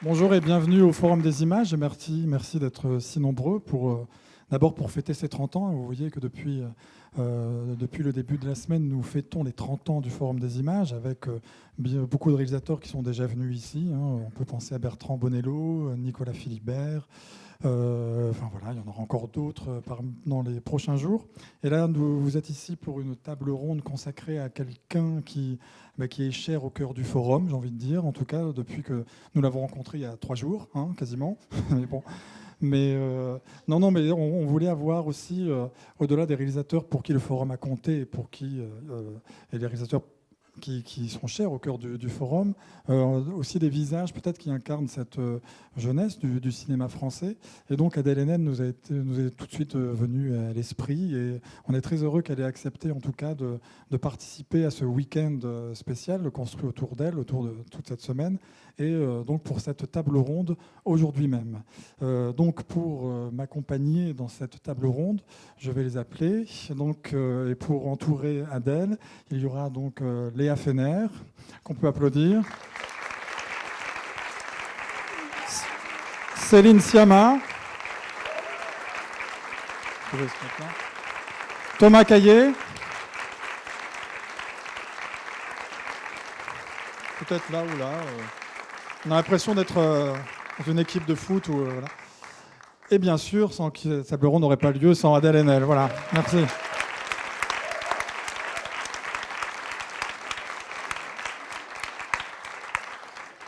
Bonjour et bienvenue au Forum des images. Merci d'être si nombreux d'abord pour fêter ces 30 ans. Vous voyez que depuis le début de la semaine, nous fêtons les 30 ans du Forum des images avec beaucoup de réalisateurs qui sont déjà venus ici. On peut penser à Bertrand Bonello, Nicolas Philibert. Enfin voilà, il y en aura encore d'autres dans les prochains jours. Et là, vous êtes ici pour une table ronde consacrée à quelqu'un qui est cher au cœur du forum, j'ai envie de dire, en tout cas depuis que nous l'avons rencontré il y a 3 jours, quasiment. Mais bon. Non, mais on voulait avoir aussi, au-delà des réalisateurs pour qui le forum a compté et pour qui, et les réalisateurs qui sont chers au cœur du forum, aussi des visages peut-être qui incarnent cette jeunesse du cinéma français. Et donc Adèle Haenel nous est tout de suite venue à l'esprit et on est très heureux qu'elle ait accepté en tout cas de participer à ce week-end spécial construit autour d'elle, autour de toute cette semaine, et donc pour cette table ronde aujourd'hui même. Donc pour m'accompagner dans cette table ronde, je vais les appeler. Donc, et pour entourer Adèle, il y aura donc Léa Fener, qu'on peut applaudir. Céline Sciamma. Thomas Caillet. Peut-être là ou là. On a l'impression d'être dans une équipe de foot. Voilà. Et bien sûr, sans que cette table ronde n'aurait pas lieu sans Adèle Haenel. Voilà, merci.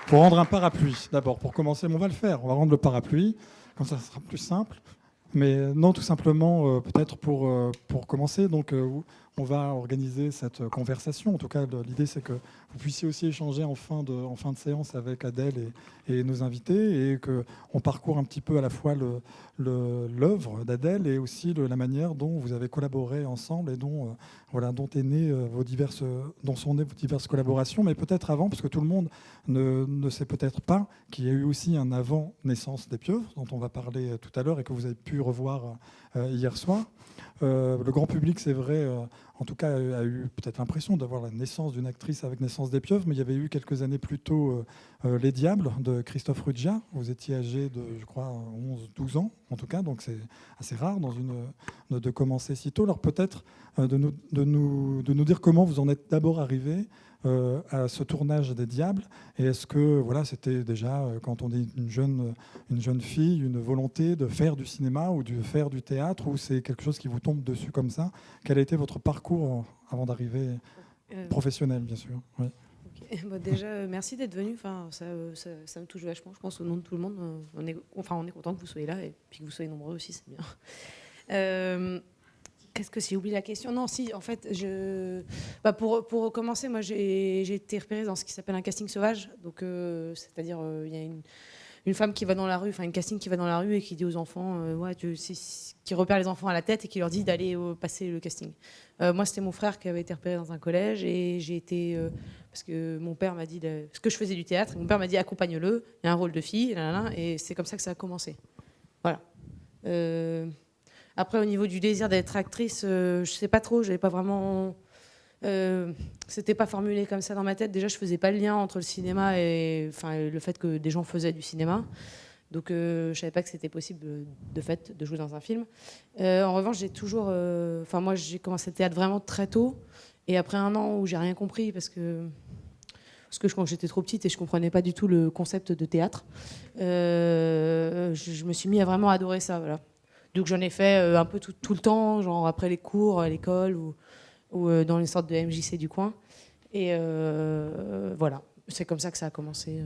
Pour rendre un parapluie, d'abord, pour commencer, on va le faire. On va rendre le parapluie, comme ça sera plus simple. Mais non, tout simplement, peut-être pour commencer, donc, on va organiser cette conversation. En tout cas, l'idée, c'est que vous puissiez aussi échanger en fin de séance avec Adèle et nos invités, et qu'on parcourt un petit peu à la fois l'œuvre d'Adèle et aussi la manière dont vous avez collaboré ensemble et dont est né dont sont nées vos diverses collaborations. Mais peut-être avant, parce que tout le monde ne sait peut-être pas qu'il y a eu aussi un avant naissance des pieuvres, dont on va parler tout à l'heure et que vous avez pu revoir hier soir. Le grand public, c'est vrai, en tout cas, a eu peut-être l'impression d'avoir la naissance d'une actrice avec Naissance des pieuvres, mais il y avait eu quelques années plus tôt Les Diables de Christophe Ruggia. Vous étiez âgé de, je crois, 11-12 ans, en tout cas, donc c'est assez rare de commencer si tôt. Alors peut-être de nous dire comment vous en êtes d'abord arrivé à ce tournage des Diables, et est-ce que voilà, c'était déjà, quand on est une jeune fille, une volonté de faire du cinéma ou de faire du théâtre, ou c'est quelque chose qui vous tombe dessus comme ça? Quel a été votre parcours avant d'arriver professionnel, bien sûr? Oui. Okay. Bon, déjà, merci d'être venu. Enfin, ça me touche vachement. Je pense au nom de tout le monde. On est content que vous soyez là et puis que vous soyez nombreux aussi, c'est bien. Qu'est-ce que j'ai oublié la question? Non, si, en fait, pour commencer, moi, j'ai été repérée dans ce qui s'appelle un casting sauvage. Donc, c'est-à-dire, il y a une femme qui va dans la rue, enfin une casting qui va dans la rue et qui dit aux enfants, qui repère les enfants à la tête et qui leur dit d'aller passer le casting. Moi, c'était mon frère qui avait été repéré dans un collège et j'ai été, parce que mon père m'a dit, parce que je faisais du théâtre, mon père m'a dit accompagne-le, il y a un rôle de fille, et c'est comme ça que ça a commencé. Voilà. Après, au niveau du désir d'être actrice, je sais pas trop, j'avais pas vraiment. C'était pas formulé comme ça dans ma tête. Déjà, je faisais pas le lien entre le cinéma et le fait que des gens faisaient du cinéma. Donc, je savais pas que c'était possible de fait de jouer dans un film. En revanche, j'ai toujours. Moi, j'ai commencé le théâtre vraiment très tôt. Et après un an où j'ai rien compris parce que quand j'étais trop petite et je comprenais pas du tout le concept de théâtre, je me suis mis à vraiment adorer ça. Voilà. Donc, j'en ai fait un peu tout le temps, genre après les cours à l'école ou dans les sortes de MJC du coin. Et voilà, c'est comme ça que ça a commencé.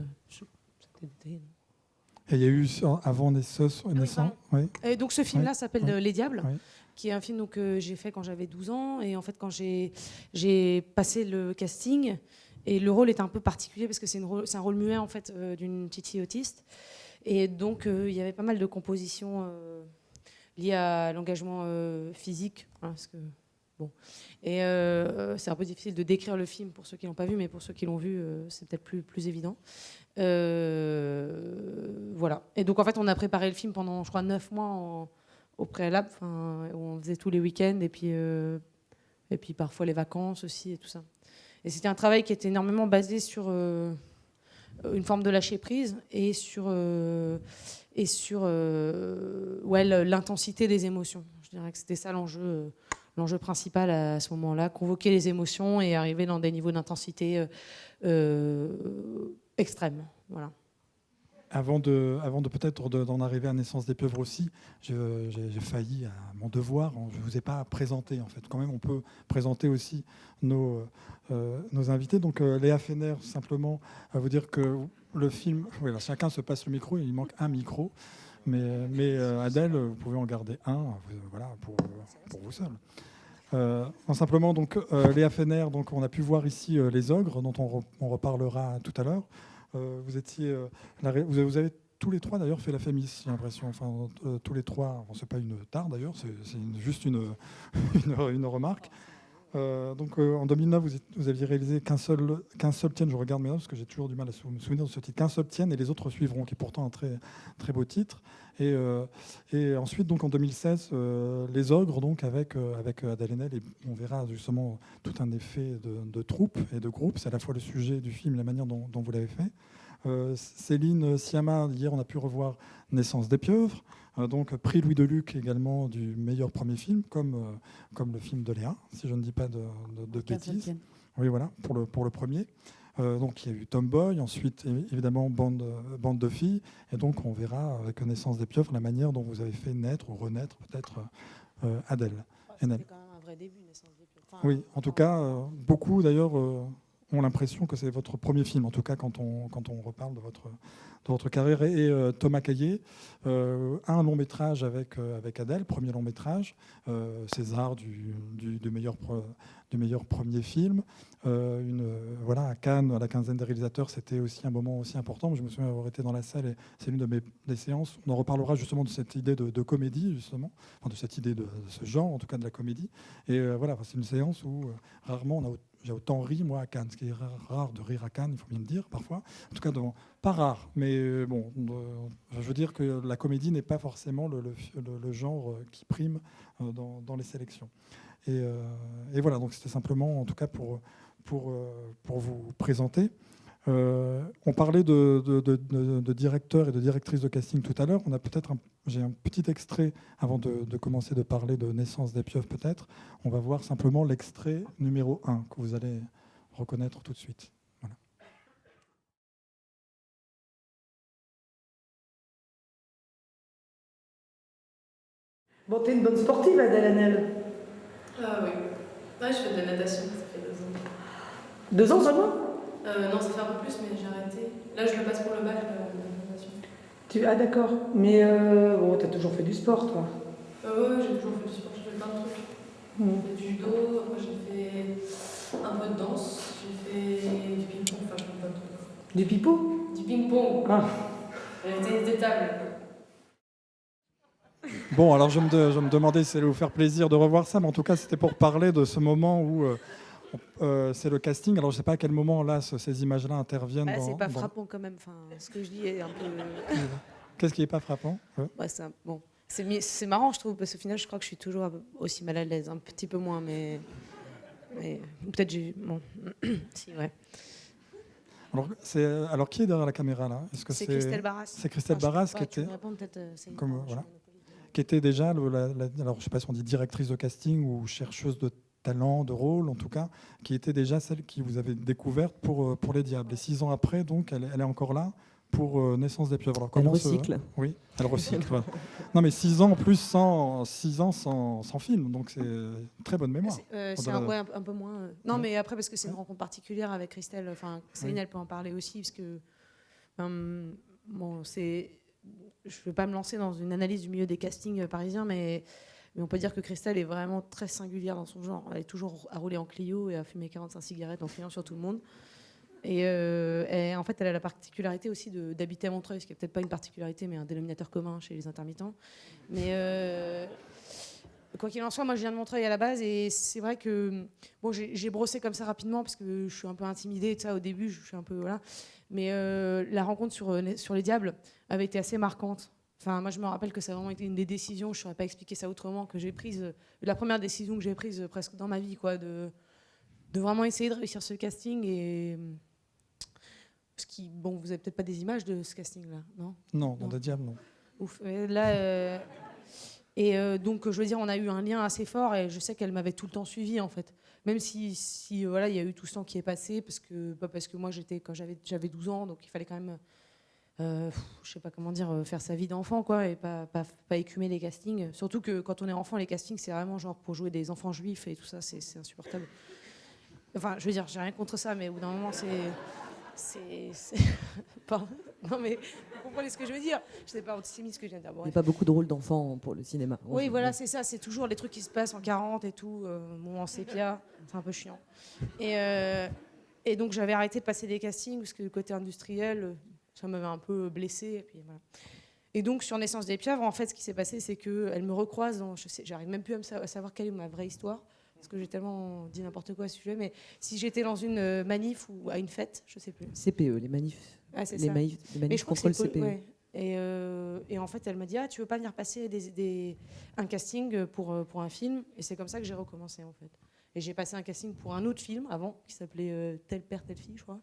Et il y a eu avant Naissance. Oui. Et donc ce film-là s'appelle Les Diables, oui. qui est un film que j'ai fait quand j'avais 12 ans. Et en fait, quand j'ai passé le casting, et le rôle est un peu particulier parce que c'est un rôle muet en fait, d'une petite fille autiste. Et donc il y avait pas mal de compositions liées à l'engagement physique. Hein, parce que, bon. Et c'est un peu difficile de décrire le film pour ceux qui l'ont pas vu, mais pour ceux qui l'ont vu, c'est peut-être plus évident. Voilà. Et donc en fait, on a préparé le film pendant, je crois, 9 mois au préalable. On faisait tous les week-ends et puis parfois les vacances aussi et tout ça. Et c'était un travail qui était énormément basé sur une forme de lâcher prise et sur l'intensité des émotions. Je dirais que c'était ça l'enjeu principal à ce moment-là, convoquer les émotions et arriver dans des niveaux d'intensité extrêmes. Voilà. Avant de peut-être d'en arriver à Naissance des pieuvres aussi, j'ai failli à mon devoir. Je ne vous ai pas présenté, en fait. Quand même, on peut présenter aussi nos invités. Donc, Léa Fener, simplement, à vous dire que le film... Oui, là, chacun se passe le micro, il manque un micro. Mais Adèle, vous pouvez en garder un, voilà, pour vous seul. Simplement, donc, Léa Fener, donc, on a pu voir ici Les Ogres, dont on reparlera tout à l'heure. Vous avez tous les trois d'ailleurs fait la Fémis, j'ai l'impression. Enfin, tous les trois, bon, c'est pas une tare d'ailleurs, c'est juste une remarque. En 2009, vous aviez réalisé qu'un seul tienne, je regarde mes notes parce que j'ai toujours du mal à me souvenir de ce titre, qu'un seul tienne et les autres suivront, qui est pourtant un très, très beau titre. Et ensuite, donc en 2016, Les Ogres, donc avec Adèle Haenel, et on verra justement tout un effet de troupe et de groupe. C'est à la fois le sujet du film et la manière dont vous l'avez fait. Céline Sciamma, hier on a pu revoir Naissance des pieuvres, donc prix Louis Deluc également du meilleur premier film, comme le film de Léa, si je ne dis pas de bêtises. Oui, voilà, pour le premier. Donc il y a eu Tomboy, ensuite évidemment Bande de filles, et donc on verra avec Naissance des pieuvres la manière dont vous avez fait naître ou renaître peut-être Adèle. C'était quand même un vrai début, Naissance des pieuvres. Enfin, oui, en tout cas, beaucoup d'ailleurs ont l'impression que c'est votre premier film, en tout cas quand on reparle de votre carrière. Et Thomas Caillet, un long métrage avec Adèle, premier long métrage, César du meilleur premier film. Voilà, à Cannes, à la quinzaine des réalisateurs, c'était aussi un moment aussi important. Je me souviens avoir été dans la salle, et c'est l'une des séances. On en reparlera justement de cette idée de comédie, justement, enfin, de cette idée de ce genre, en tout cas de la comédie. Et voilà, c'est une séance où rarement j'ai autant ri, moi, à Cannes, ce qui est rare de rire à Cannes, il faut bien le dire, parfois. En tout cas, pas rare, mais bon, je veux dire que la comédie n'est pas forcément le genre qui prime dans les sélections. Et voilà, donc c'était simplement, en tout cas, pour vous présenter. On parlait de directeurs et de directrices de casting tout à l'heure. J'ai un petit extrait avant de commencer de parler de Naissance des pieuvres peut-être. On va voir simplement l'extrait numéro 1 que vous allez reconnaître tout de suite. Voilà. Bon, t'es une bonne sportive, Adèle Haenel. Oui. Ouais, je fais de la natation, ça fait 2 ans. 2 ans seulement? Non, ça fait un peu plus, mais j'ai arrêté. Là, je le passe pour le bac, la natation. Ah d'accord, mais bon, t'as toujours fait du sport, toi. Ouais, j'ai toujours fait du sport, j'ai fait plein de trucs. J'ai fait du judo, après j'ai fait un peu de danse, j'ai fait du ping-pong, enfin plein de trucs. Du pipeau? Du ping-pong. Ah. J'ai tennis des tables. Bon, alors je me demandais si ça allait vous faire plaisir de revoir ça, mais en tout cas, c'était pour parler de ce moment où c'est le casting. Alors, je ne sais pas à quel moment là ces images-là interviennent. C'est pas frappant quand même. Enfin, ce que je dis est un peu. Qu'est-ce qui n'est pas frappant? Ouais, bon. C'est marrant, je trouve, parce qu'au final, je crois que je suis toujours aussi mal à l'aise, un petit peu moins, mais peut-être bon, si, ouais. Alors, qui est derrière la caméra là? Est-ce que c'est Christelle Barras. C'est Christelle Barras qui était. Qui était déjà, alors je ne sais pas si on dit directrice de casting ou chercheuse de talent, de rôle en tout cas, qui était déjà celle qui vous avait découverte pour Les Diables. Et 6 ans après, donc, elle est encore là pour Naissance des pieuvres. Alors, elle recycle. Oui, elle recycle. Voilà. Non, mais 6 ans en plus, 6 ans sans film, donc c'est une très bonne mémoire. C'est un peu moins. Non, mais après, parce que c'est une rencontre particulière avec Christelle. Enfin, Céline, elle peut en parler aussi, parce que bon, je ne vais pas me lancer dans une analyse du milieu des castings parisiens, mais on peut dire que Christelle est vraiment très singulière dans son genre. Elle est toujours à rouler en Clio et à fumer 45 cigarettes en criant sur tout le monde. Et en fait, elle a la particularité aussi d'habiter à Montreuil, ce qui n'est peut-être pas une particularité, mais un dénominateur commun chez les intermittents. Mais quoi qu'il en soit, moi je viens de Montreuil à la base, et c'est vrai que bon, j'ai brossé comme ça rapidement parce que je suis un peu intimidée, au début, je suis un peu voilà. Mais la rencontre sur Les Diables avait été assez marquante. Enfin, moi, je me rappelle que ça a vraiment été une des décisions, je ne saurais pas expliquer ça autrement, que j'ai prise, la première décision que j'ai prise presque dans ma vie, quoi, de vraiment essayer de réussir ce casting. Et ce bon, vous avez peut-être pas des images de ce casting-là, non? Non, dans Des Diables, non. Ouf. Et là, donc, je veux dire, on a eu un lien assez fort et je sais qu'elle m'avait tout le temps suivi en fait. Même si voilà, il y a eu tout ce temps qui est passé parce que moi quand j'avais 12 ans, donc il fallait quand même, je sais pas comment dire, faire sa vie d'enfant quoi et pas écumer les castings. Surtout que quand on est enfant, les castings c'est vraiment genre pour jouer des enfants juifs et tout ça, c'est insupportable. Enfin, je veux dire, j'ai rien contre ça, mais au bout d'un moment, c'est... Pardon. Non, mais vous comprenez ce que je veux dire. Je sais pas antisémite ce que je viens de dire. Bon, Il n'y a pas beaucoup de rôles d'enfants pour le cinéma. oui, voilà, c'est ça. C'est toujours les trucs qui se passent en 40 et tout, en sépia. C'est un peu chiant. Et donc, j'avais arrêté de passer des castings parce que le côté industriel, ça m'avait un peu blessée. Et puis, voilà. Et donc, sur Naissance des Pieuvres, en fait, ce qui s'est passé, c'est qu'elle me recroise j'arrive même plus à savoir quelle est ma vraie histoire. Parce que j'ai tellement dit n'importe quoi à ce sujet, mais si j'étais dans une manif ou à une fête, je sais plus. CPE, les manifs. Ah, c'est les ça. manifs contre le CPE. Ouais. Et en fait, elle m'a dit tu veux pas venir passer un casting pour un film? Et c'est comme ça que j'ai recommencé en fait. Et j'ai passé un casting pour un autre film avant qui s'appelait Tel père, telle fille, je crois.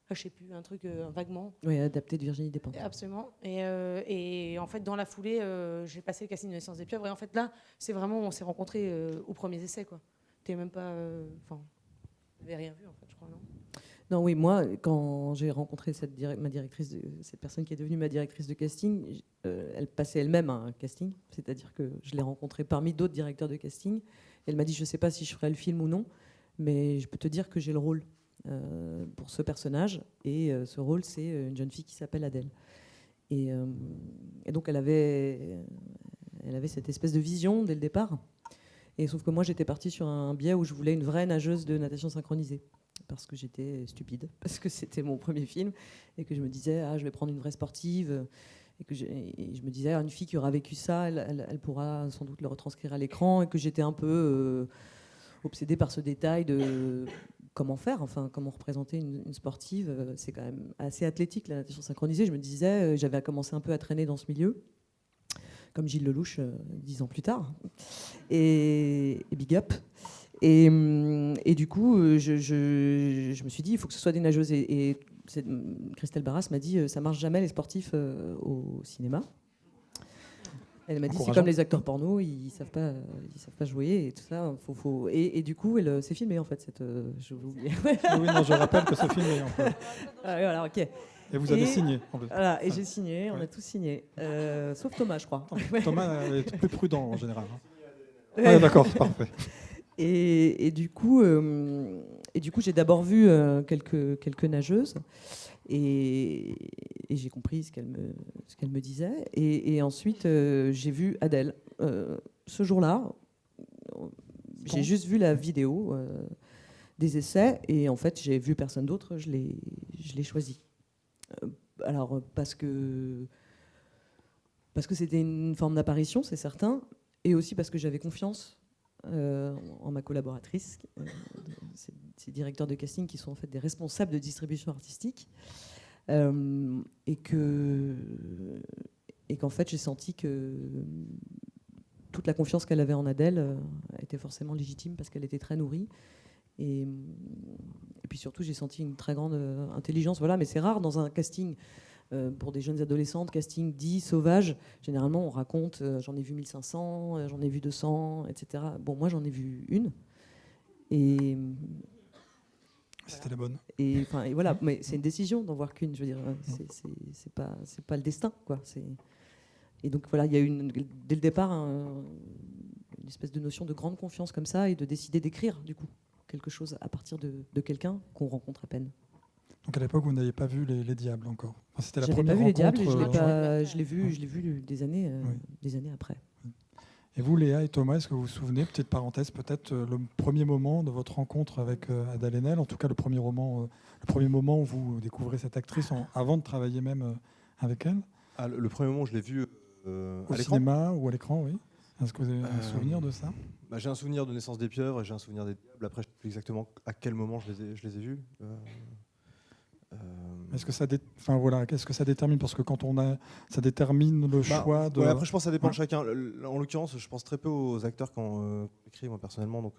Enfin, je sais plus, un truc vaguement. Oui, adapté de Virginie Despentes. Absolument. Et en fait, dans la foulée, j'ai passé le casting de Naissance des Pieuvres. Et en fait, là, c'est vraiment, on s'est rencontrés aux premiers essais, quoi. T'es même pas, enfin, vous n'avez rien vu en fait, je crois, non? Non, oui, moi, quand j'ai rencontré cette personne qui est devenue ma directrice de casting, elle passait elle-même un casting, c'est-à-dire que je l'ai rencontrée parmi d'autres directeurs de casting. Elle m'a dit, je ne sais pas si je ferai le film ou non, mais je peux te dire que j'ai le rôle pour ce personnage, et ce rôle, c'est une jeune fille qui s'appelle Adèle. Et donc, elle avait cette espèce de vision dès le départ. Et sauf que moi, j'étais partie sur un biais où je voulais une vraie nageuse de natation synchronisée. Parce que j'étais stupide, parce que c'était mon premier film, et que je me disais, je vais prendre une vraie sportive. Et je me disais, une fille qui aura vécu ça, elle pourra sans doute le retranscrire à l'écran. Et que j'étais un peu obsédée par ce détail de comment faire, enfin, comment représenter une sportive. C'est quand même assez athlétique, la natation synchronisée. Je me disais, j'avais commencé un peu à traîner dans ce milieu, comme Gilles Lelouch 10 ans plus tard. Et big up. Et du coup, je me suis dit, il faut que ce soit des nageuses. Et Christelle Barras m'a dit, ça marche jamais les sportifs au cinéma. Elle m'a dit, c'est comme les acteurs porno, ils savent pas jouer et tout ça. Et du coup, elle s'est filmée en fait. Je vous oublié. Oui, non, je rappelle que c'est filmé. En fait. Voilà, ok. Et vous avez signé. En fait. Voilà, et j'ai signé, on a tous signé, sauf Thomas, je crois. Thomas est plus prudent en général. Ouais, d'accord, c'est parfait. Et du coup, j'ai d'abord vu quelques nageuses et j'ai compris ce qu'elle me disait. Et ensuite, j'ai vu Adèle. Ce jour-là, j'ai juste vu la vidéo des essais et en fait, j'ai vu personne d'autre. Je l'ai choisi. Alors parce que c'était une forme d'apparition, c'est certain, et aussi parce que j'avais confiance en ma collaboratrice, ces directeurs de casting qui sont en fait des responsables de distribution artistique, et qu'en fait j'ai senti que toute la confiance qu'elle avait en Adèle était forcément légitime parce qu'elle était très nourrie. Et puis surtout, j'ai senti une très grande intelligence. Voilà, mais c'est rare dans un casting pour des jeunes adolescentes, casting dit sauvage. Généralement, on raconte j'en ai vu 1500, j'en ai vu 200, etc. Bon, moi, j'en ai vu une. Et c'était la bonne. Et voilà, mais c'est une décision d'en voir qu'une. Je veux dire, c'est pas le destin, quoi. Et donc voilà, il y a eu dès le départ une espèce de notion de grande confiance comme ça et de décider d'écrire du coup quelque chose à partir de quelqu'un qu'on rencontre à peine. Donc à l'époque, vous n'aviez pas vu les Diables encore. Enfin, c'était la J'avais première pas vu les rencontre. Diables, je l'ai vu des années après. Et vous, Léa et Thomas, est-ce que vous vous souvenez, petite parenthèse, peut-être le premier moment de votre rencontre avec Adèle Haenel, en tout cas le premier moment où vous découvrez cette actrice avant de travailler même avec elle? Le premier moment où je l'ai vue au cinéma ou à l'écran, oui. Est-ce que vous avez un souvenir de ça? J'ai un souvenir de Naissance des Pieuvres et j'ai un souvenir des Diables. Après, je ne sais plus exactement à quel moment je les ai vus. Est-ce que qu'est-ce que ça détermine? Parce que quand ça détermine le choix de... Ouais, après, je pense que ça dépend de chacun. En l'occurrence, je pense très peu aux acteurs quand j'écris, moi, personnellement. Donc,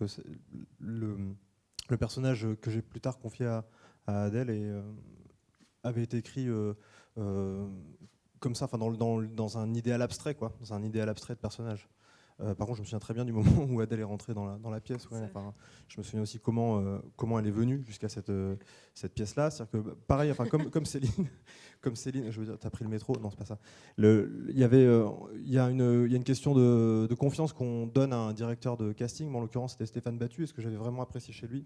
le personnage que j'ai plus tard confié à Adèle avait été écrit comme ça, enfin dans un idéal abstrait, quoi, dans un idéal abstrait de personnage. Par contre, je me souviens très bien du moment où Adèle est rentrée dans la pièce. Ouais, enfin, je me souviens aussi comment elle est venue jusqu'à cette pièce-là. C'est-à-dire que, pareil, enfin, comme Céline, je veux dire, t'as pris le métro. Non, c'est pas ça. Il y a une question de confiance qu'on donne à un directeur de casting. Moi, en l'occurrence, c'était Stéphane Battu. Et ce que j'avais vraiment apprécié chez lui,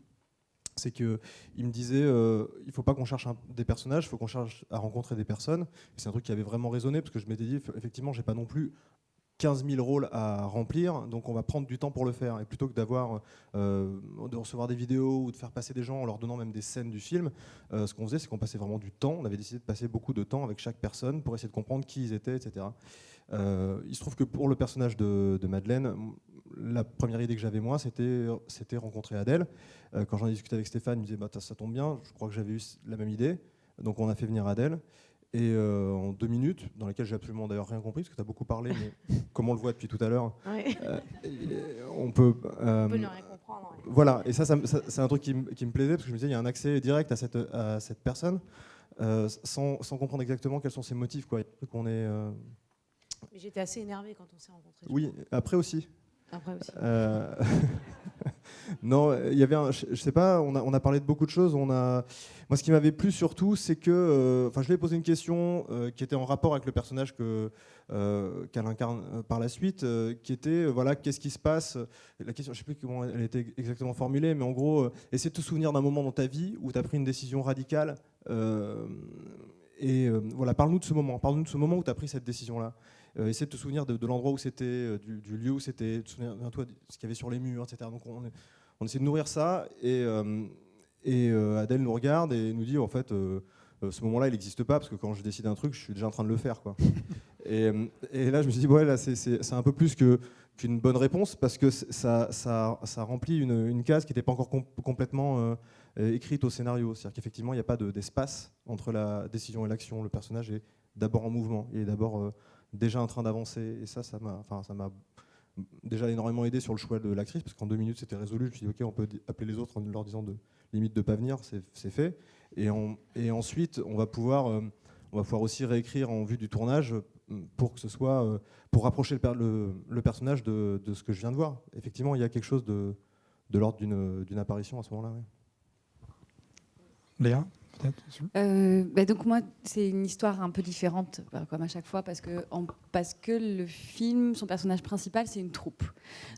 c'est qu'il me disait il ne faut pas qu'on cherche des personnages, il faut qu'on cherche à rencontrer des personnes. Et c'est un truc qui avait vraiment résonné, parce que je m'étais dit, effectivement, j'ai pas non plus 15 000 rôles à remplir, donc on va prendre du temps pour le faire. Et plutôt que de recevoir des vidéos ou de faire passer des gens en leur donnant même des scènes du film, ce qu'on faisait, c'est qu'on passait vraiment du temps. On avait décidé de passer beaucoup de temps avec chaque personne pour essayer de comprendre qui ils étaient, etc. Il se trouve que pour le personnage de Madeleine, la première idée que j'avais moi, c'était rencontrer Adèle. Quand j'en ai discuté avec Stéphane, il me disait bah, ça tombe bien, je crois que j'avais eu la même idée. Donc on a fait venir Adèle. Et en 2 minutes, dans lesquelles j'ai absolument d'ailleurs rien compris, parce que tu as beaucoup parlé, mais comme on le voit depuis tout à l'heure, Ouais. on peut On peut ne rien comprendre. Ouais. voilà, et ça c'est un truc qui me plaisait, parce que je me disais, il y a un accès direct à cette personne, sans comprendre exactement quels sont ses motifs, quoi. Qu'on est, Mais j'étais assez énervée quand on s'est rencontrés. Oui, après aussi. Après aussi. Non, il y avait je sais pas, on a parlé de beaucoup de choses. Moi, ce qui m'avait plu surtout, c'est que, je lui ai posé une question qui était en rapport avec le personnage qu'elle incarne par la suite, qui était, voilà, qu'est-ce qui se passe. La question, je sais plus comment elle était exactement formulée, mais en gros, essaie de te souvenir d'un moment dans ta vie où tu as pris une décision radicale. Voilà, parle-nous de ce moment où tu as pris cette décision-là. Essaie de te souvenir de l'endroit où c'était, du lieu où c'était, souviens-toi de ce qu'il y avait sur les murs, etc. Donc on essaie de nourrir ça, et Adèle nous regarde et nous dit en fait ce moment-là il n'existe pas, parce que quand je décide un truc je suis déjà en train de le faire, quoi. et là je me suis dit ouais, là c'est un peu plus qu'une bonne réponse, parce que ça remplit une case qui n'était pas encore complètement écrite au scénario. C'est-à-dire qu'effectivement il n'y a pas d'espace entre la décision et l'action. Le personnage est d'abord en mouvement, il est d'abord déjà en train d'avancer, et ça m'a déjà énormément aidé sur le choix de l'actrice, parce qu'en 2 minutes c'était résolu. Je me suis dit ok, on peut appeler les autres en leur disant limite de pas venir, c'est fait. Et ensuite on va pouvoir aussi réécrire en vue du tournage pour que ce soit pour rapprocher le personnage de ce que je viens de voir. Effectivement, il y a quelque chose de l'ordre d'une apparition à ce moment-là. Ouais. Léa, peut-être. Donc moi, c'est une histoire un peu différente, comme à chaque fois, parce que le film, son personnage principal, c'est une troupe.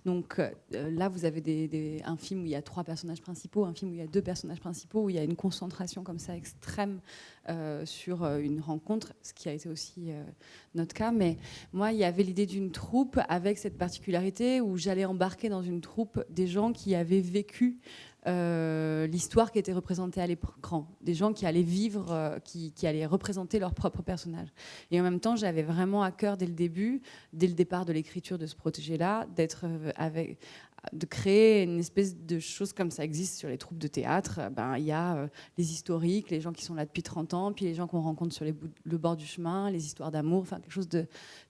Donc là, vous avez un film où il y a 3 personnages principaux, un film où il y a 2 personnages principaux, où il y a une concentration comme ça extrême sur une rencontre, ce qui a été aussi notre cas. Mais moi, il y avait l'idée d'une troupe avec cette particularité où j'allais embarquer dans une troupe des gens qui avaient vécu l'histoire qui était représentée à l'écran, des gens qui allaient vivre, qui allaient représenter leur propre personnage. Et en même temps, j'avais vraiment à cœur dès le départ de l'écriture de ce projet-là, de créer une espèce de chose comme ça existe sur les troupes de théâtre. Il y a les historiques, les gens qui sont là depuis 30 ans, puis les gens qu'on rencontre sur le bord du chemin, les histoires d'amour, enfin quelque chose de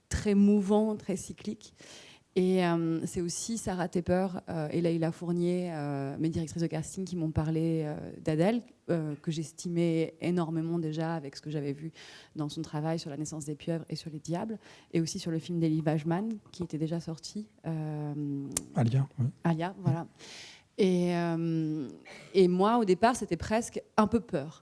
très mouvant, très cyclique. Et c'est aussi Sarah Tepper et Leïla Fournier, mes directrices de casting, qui m'ont parlé d'Adèle, que j'estimais énormément déjà avec ce que j'avais vu dans son travail sur La naissance des pieuvres et sur Les Diables, et aussi sur le film d'Elie Wajman, qui était déjà sorti. Alia, oui. Alia, voilà. Et moi, au départ, c'était presque un peu peur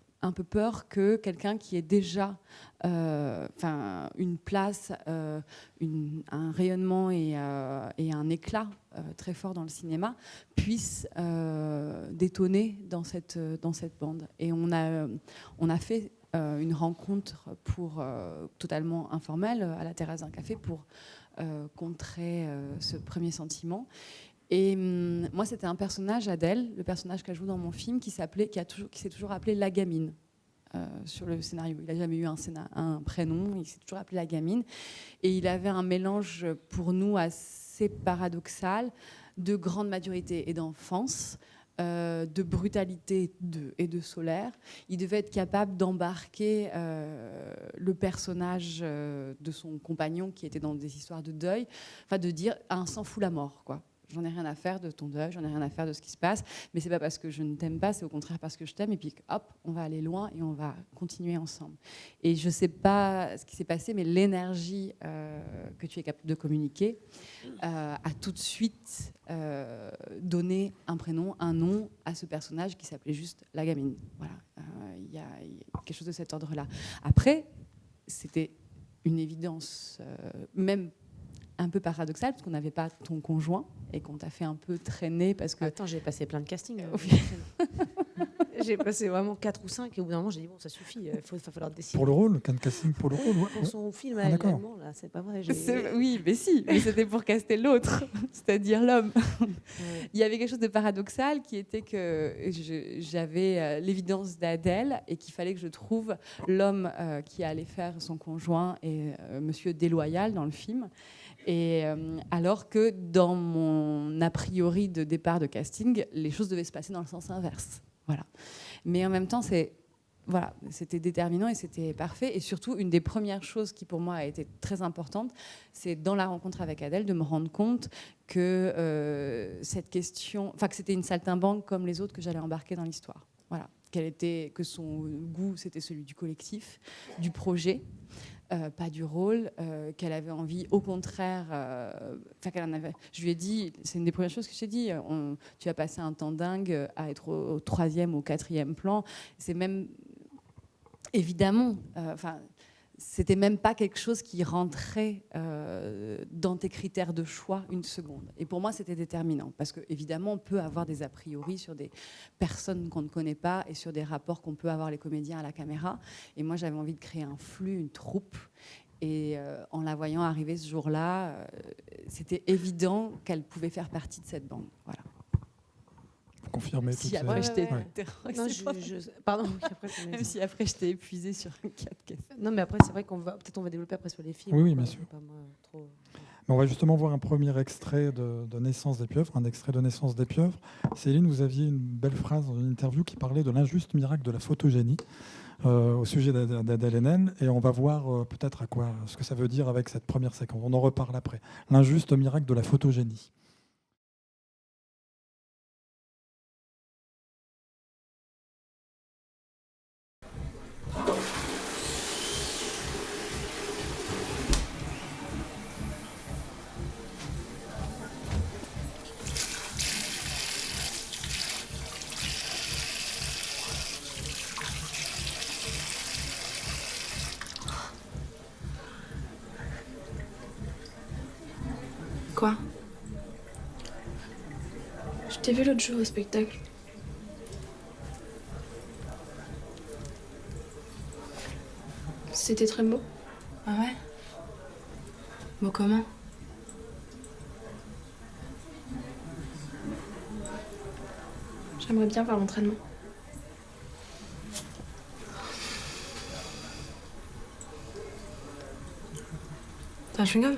que quelqu'un qui ait déjà une place, un rayonnement et un éclat très fort dans le cinéma puisse détonner dans cette bande. Et on a fait une rencontre totalement informelle à la terrasse d'un café pour contrer ce premier sentiment. Et moi, c'était un personnage, Adèle, le personnage qu'elle joue dans mon film, qui s'est toujours appelé La Gamine sur le scénario. Il n'a jamais eu un prénom, il s'est toujours appelé La Gamine. Et il avait un mélange pour nous assez paradoxal de grande maturité et d'enfance, de brutalité et de solaire. Il devait être capable d'embarquer le personnage de son compagnon qui était dans des histoires de deuil, de dire un s'en fout la mort, quoi. J'en ai rien à faire de ton deuil, j'en ai rien à faire de ce qui se passe, mais c'est pas parce que je ne t'aime pas, c'est au contraire parce que je t'aime, et puis hop, on va aller loin et on va continuer ensemble. Et je sais pas ce qui s'est passé, mais l'énergie que tu es capable de communiquer a tout de suite donné un prénom, un nom à ce personnage qui s'appelait juste la gamine. Voilà, il y a quelque chose de cet ordre-là. Après, c'était une évidence, même un peu paradoxale, parce qu'on n'avait pas ton conjoint et qu'on t'a fait un peu traîner parce que... Attends, j'ai passé plein de castings. J'ai passé vraiment 4 ou 5 et au bout d'un moment, j'ai dit bon, ça suffit, il va falloir décider. Pour le rôle, casting pour le rôle, ouais. Pour son film Ah, d'accord. allemand, là, c'est pas vrai. Oui, mais si, mais c'était pour caster l'autre, c'est-à-dire l'homme. Ouais. Il y avait quelque chose de paradoxal qui était que j'avais l'évidence d'Adèle et qu'il fallait que je trouve l'homme qui allait faire son conjoint et monsieur déloyal dans le film. Et alors que dans mon a priori de départ de casting, les choses devaient se passer dans le sens inverse. Voilà. Mais en même temps, c'était déterminant et c'était parfait. Et surtout, une des premières choses qui pour moi a été très importante, c'est dans la rencontre avec Adèle de me rendre compte que cette question, que c'était une saltimbanque comme les autres que j'allais embarquer dans l'histoire. Voilà. Que son goût, c'était celui du collectif, du projet. Pas du rôle, qu'elle avait envie, au contraire, je lui ai dit, c'est une des premières choses que j'ai dit, tu as passé un temps dingue à être au 3e, au 4e plan, c'est même, évidemment, c'était même pas quelque chose qui rentrait dans tes critères de choix une seconde. Et pour moi, c'était déterminant. Parce qu'évidemment, on peut avoir des a priori sur des personnes qu'on ne connaît pas et sur des rapports qu'on peut avoir les comédiens à la caméra. Et moi, j'avais envie de créer un flux, une troupe. Et en la voyant arriver ce jour-là, c'était évident qu'elle pouvait faire partie de cette bande. Voilà. Confirmer si toutes après ces... je t'ai Pardon, après, même si après je t'ai épuisé sur 4 questions. Non, mais après, c'est vrai qu'on va développer après sur les films. Oui, bien sûr. Pas moi, trop... On va justement voir un premier extrait de Naissance des pieuvres, un extrait de Naissance des pieuvres. Céline, vous aviez une belle phrase dans une interview qui parlait de l'injuste miracle de la photogénie au sujet d'Adèle Haenel, et on va voir peut-être ce que ça veut dire avec cette première séquence. On en reparle après. L'injuste miracle de la photogénie. Quoi? Je t'ai vu l'autre jour au spectacle. C'était très beau. Ah ouais? Beau comment? J'aimerais bien voir l'entraînement. T'as un chewing-gum?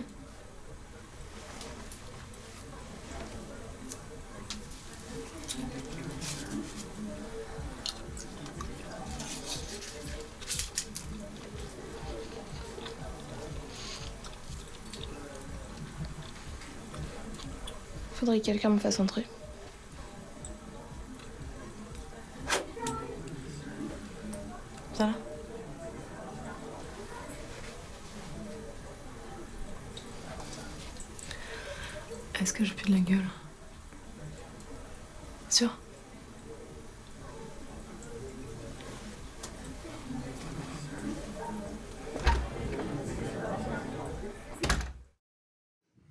Faudrait que quelqu'un me fasse entrer. Ça va? Est-ce que je pue de la gueule? Sûr?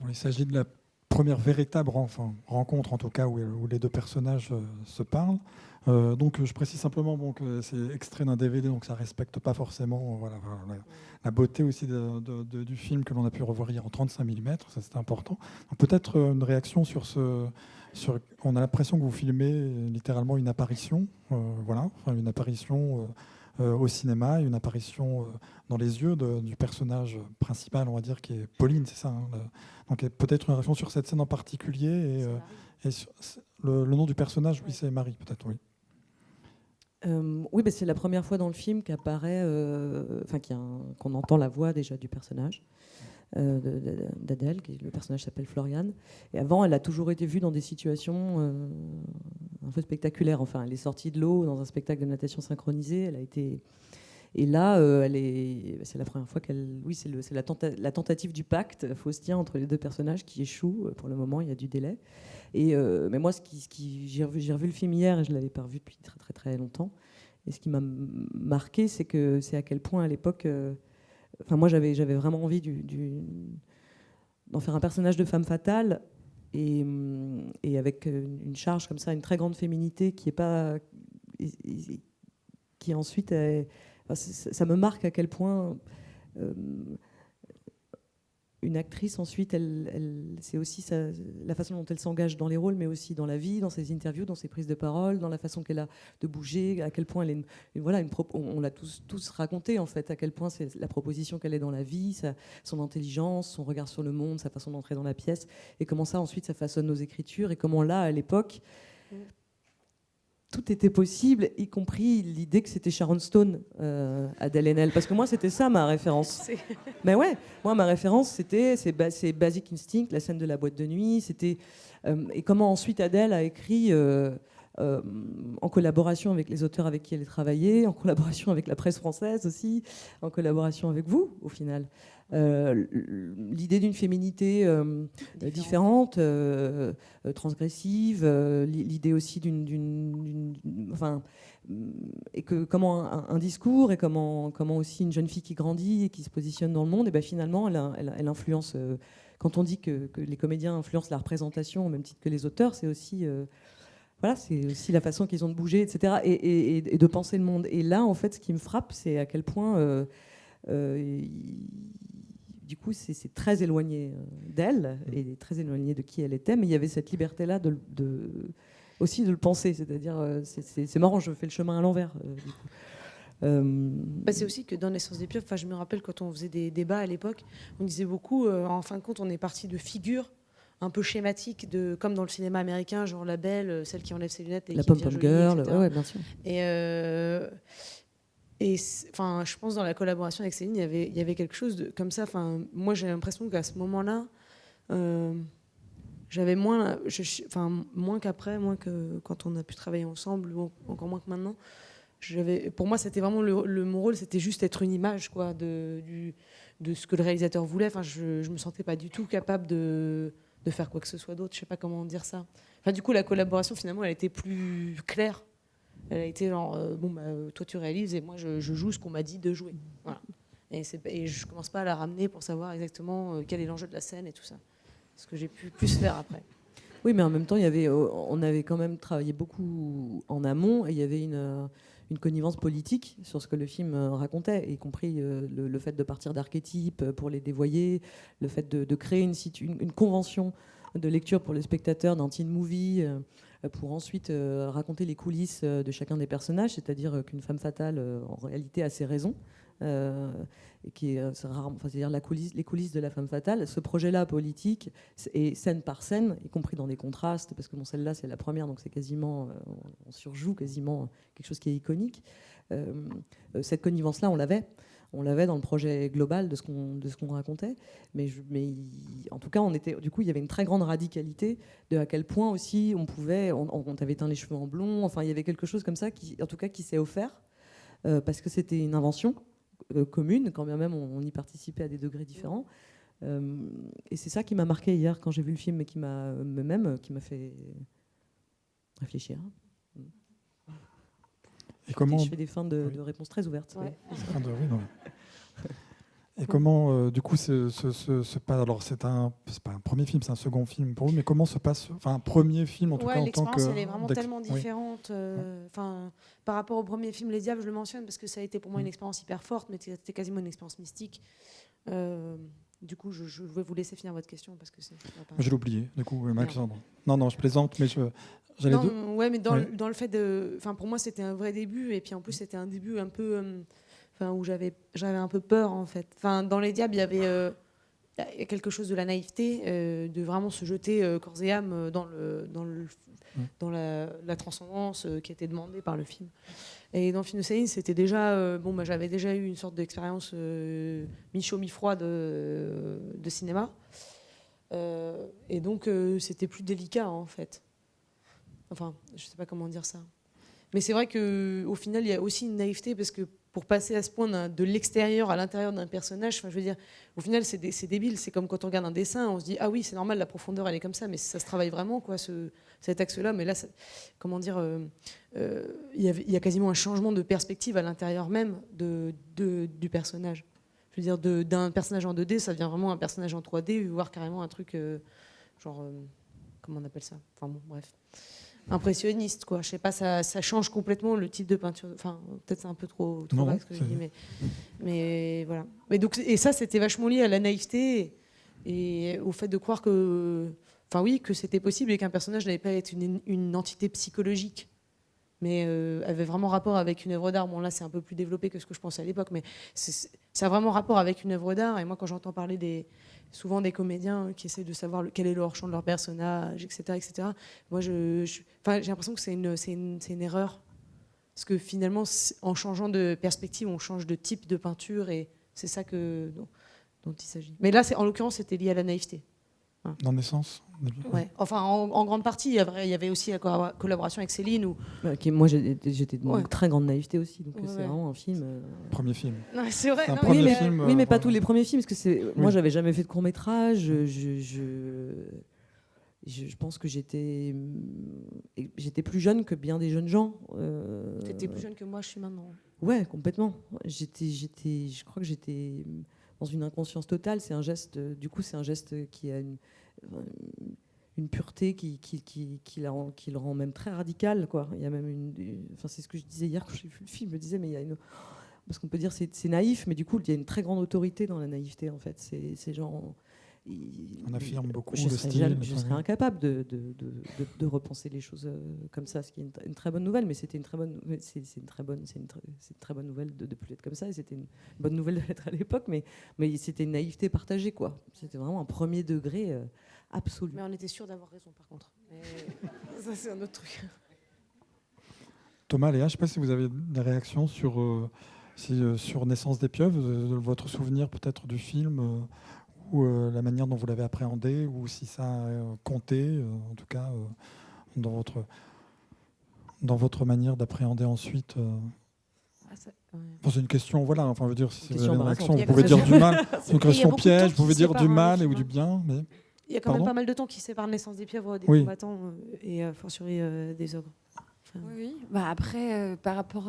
Bon, il s'agit de la première véritable rencontre, en tout cas, où les deux personnages se parlent. Donc, je précise simplement que c'est extrait d'un DVD, donc ça ne respecte pas forcément la beauté aussi du film que l'on a pu revoir hier en 35 mm, ça c'était important. Peut-être une réaction sur on a l'impression que vous filmez littéralement une apparition, une apparition au cinéma, une apparition dans les yeux du personnage principal, on va dire, qui est Pauline, c'est ça, hein, donc peut-être une réaction sur cette scène en particulier et sur, le nom du personnage, oui, c'est Marie, peut-être, oui. Oui, c'est la première fois dans le film qu'apparaît, qu'on entend la voix déjà du personnage d'Adèle, le personnage s'appelle Floriane. Et avant, elle a toujours été vue dans des situations un peu spectaculaires. Enfin, elle est sortie de l'eau dans un spectacle de natation synchronisée. Elle a été... Et là, c'est la première fois qu'elle... Oui, c'est la tentative du pacte faustien entre les deux personnages qui échoue. Pour le moment, il y a du délai. Mais moi, j'ai revu le film hier et je ne l'avais pas revu depuis très très très longtemps. Et ce qui m'a marqué, c'est à quel point à l'époque... moi, j'avais vraiment envie d'en faire un personnage de femme fatale et avec une charge comme ça, une très grande féminité qui est pas... qui ensuite... ça me marque à quel point une actrice, ensuite, c'est aussi la façon dont elle s'engage dans les rôles, mais aussi dans la vie, dans ses interviews, dans ses prises de parole, dans la façon qu'elle a de bouger, à quel point elle est on l'a tous raconté, en fait, à quel point c'est la proposition qu'elle est dans la vie, son intelligence, son regard sur le monde, sa façon d'entrer dans la pièce, et comment ça, ensuite, ça façonne nos écritures, et comment là, à l'époque... tout était possible, y compris l'idée que c'était Sharon Stone, Adèle Haenel. Parce que moi, c'était ça ma référence. Mais ouais, moi, ma référence, c'est Basic Instinct, la scène de la boîte de nuit. Et comment ensuite Adèle a écrit, en collaboration avec les auteurs avec qui elle a travaillé, en collaboration avec la presse française aussi, en collaboration avec vous, au final. L'idée d'une féminité différente, transgressive, l'idée aussi et que comment un discours et comment aussi une jeune fille qui grandit et qui se positionne dans le monde, et finalement elle influence. Quand on dit que les comédiens influencent la représentation au même titre que les auteurs, c'est aussi c'est aussi la façon qu'ils ont de bouger, etc. et de penser le monde. Et là, en fait, ce qui me frappe, c'est à quel point du coup, c'est très éloigné d'elle et très éloigné de qui elle était, mais il y avait cette liberté-là aussi de le penser, c'est-à-dire, c'est marrant, je fais le chemin à l'envers. C'est aussi que dans Naissance des pieuvres, je me rappelle quand on faisait des débats à l'époque, on disait beaucoup, en fin de compte, on est parti de figures un peu schématiques, comme dans le cinéma américain, genre la belle, celle qui enlève ses lunettes et la qui devient pom-pom jolie, girl, etc. ouais, bien sûr. Et je pense dans la collaboration avec Céline, il y avait quelque chose comme ça. Moi, j'ai l'impression qu'à ce moment-là, j'avais moins qu'après, moins que quand on a pu travailler ensemble, ou encore moins que maintenant. Pour moi, c'était vraiment mon rôle, c'était juste être une image, quoi, de ce que le réalisateur voulait. Je me sentais pas du tout capable de faire quoi que ce soit d'autre. Je sais pas comment dire ça. Du coup, la collaboration, finalement, elle était plus claire. Elle a été genre, toi tu réalises et moi je joue ce qu'on m'a dit de jouer. Voilà. Et je commence pas à la ramener pour savoir exactement quel est l'enjeu de la scène et tout ça. Ce que j'ai pu plus faire après. Oui, mais en même temps, on avait quand même travaillé beaucoup en amont et il y avait une connivence politique sur ce que le film racontait, y compris le fait de partir d'archétypes pour les dévoyer, le fait de créer une convention de lecture pour le spectateur d'un teen movie pour ensuite raconter les coulisses de chacun des personnages, c'est-à-dire qu'une femme fatale en réalité a ses raisons, et qui est c'est-à-dire les coulisses de la femme fatale. Ce projet-là politique et scène par scène, y compris dans des contrastes, parce que celle-là c'est la première, donc c'est quasiment on surjoue quasiment quelque chose qui est iconique. Cette connivence-là, on l'avait dans le projet global de ce qu'on racontait, mais en tout cas, du coup, il y avait une très grande radicalité de à quel point aussi on t'avait teint les cheveux en blond. Enfin, il y avait quelque chose comme ça qui s'est offert parce que c'était une invention commune, quand bien même on y participait à des degrés différents. Et c'est ça qui m'a marqué hier quand j'ai vu le film et qui m'a fait réfléchir. Et comment... Je fais des fins de réponses très ouvertes. Ouais. Et comment, du coup, alors c'est pas un premier film, c'est un second film pour vous, mais comment se passe, un premier film en tout cas en tant que... L'expérience, elle est vraiment tellement différente. Par rapport au premier film Les Diables, je le mentionne parce que ça a été pour moi une expérience hyper forte, mais c'était quasiment une expérience mystique. Du coup, je vais vous laisser finir votre question parce que c'est. Je l'ai oublié. Du coup, Alexandre. Non, je plaisante, mais j'allais. Mais dans le fait de, pour moi, c'était un vrai début, et puis en plus, c'était un début un peu, où j'avais un peu peur en fait. Dans Les Diables, il y avait il y a quelque chose de la naïveté, de vraiment se jeter corps et âme dans la transcendance qui était demandée par le film. Et dans le film de Céline, c'était déjà j'avais déjà eu une sorte d'expérience mi-chaud mi-froid de cinéma, et donc c'était plus délicat en fait. Enfin, je sais pas comment dire ça. Mais c'est vrai qu'au final, il y a aussi une naïveté, parce que pour passer à ce point de l'extérieur à l'intérieur d'un personnage, je veux dire, au final, c'est débile. C'est comme quand on regarde un dessin, on se dit, ah oui, c'est normal, la profondeur, elle est comme ça, mais ça se travaille vraiment, quoi, cet axe-là. Mais là, comment dire, il y a quasiment un changement de perspective à l'intérieur même du personnage. Je veux dire, d'un personnage en 2D, ça devient vraiment un personnage en 3D, voire carrément un truc comment on appelle ça ? Enfin bon, bref. Impressionniste, quoi. Je sais pas, ça change complètement le type de peinture. Enfin, peut-être c'est un peu trop vague ce que je dis, mais voilà. Mais donc, et ça, c'était vachement lié à la naïveté et au fait de croire que c'était possible et qu'un personnage n'avait pas à être une entité psychologique, mais avait vraiment rapport avec une œuvre d'art. Bon, là, c'est un peu plus développé que ce que je pensais à l'époque, mais ça a vraiment rapport avec une œuvre d'art. Et moi, quand j'entends parler souvent des comédiens qui essaient de savoir quel est le hors-champ de leur personnage, etc. Moi, j'ai l'impression que c'est une erreur. Parce que finalement, en changeant de perspective, on change de type de peinture, et c'est ça dont il s'agit. Mais là, en l'occurrence, c'était lié à la naïveté. Voilà. Dans Naissance. Ouais. Enfin, en grande partie, il y avait aussi la collaboration avec Céline. Moi, j'étais de très grande naïveté aussi, donc c'est vraiment un film. Premier film. Non, c'est vrai. Un premier film, oui, mais pas tous les premiers films, parce que moi, j'avais jamais fait de court métrage. Je pense que j'étais plus jeune que bien des jeunes gens. T'étais plus jeune que moi, je suis maintenant. Ouais, complètement. Je crois que j'étais dans une inconscience totale. C'est un geste qui a une pureté qui le rend même très radical, quoi. Il y a même c'est ce que je disais hier quand j'ai vu le film. Je me disais, mais il y a parce qu'on peut dire c'est naïf, mais du coup il y a une très grande autorité dans la naïveté, en fait. C'est genre, on affirme beaucoup je le style. Je serais incapable de repenser les choses comme ça, ce qui est une très bonne nouvelle. Mais c'est une très bonne nouvelle de plus être comme ça, et c'était une bonne nouvelle de l'être à l'époque. Mais c'était une naïveté partagée, quoi. C'était vraiment un premier degré absolu. Mais on était sûr d'avoir raison, par contre. Ça, c'est un autre truc. Thomas, Léa, je ne sais pas si vous avez des réactions sur Naissance des pieuvres, votre souvenir peut-être du film, ou la manière dont vous l'avez appréhendé, ou si ça a compté, en tout cas, dans votre manière d'appréhender ensuite. C'est une question, voilà. Enfin, je veux dire, si vous avez une réaction, vous pouvez dire du mal. C'est une question piège, vous pouvez dire du mal ou du bien, mais. Il y a quand même pas mal de temps qui sépare Naissance des pieuvres des combattants et fortiori des ogres. Oui. Après, par rapport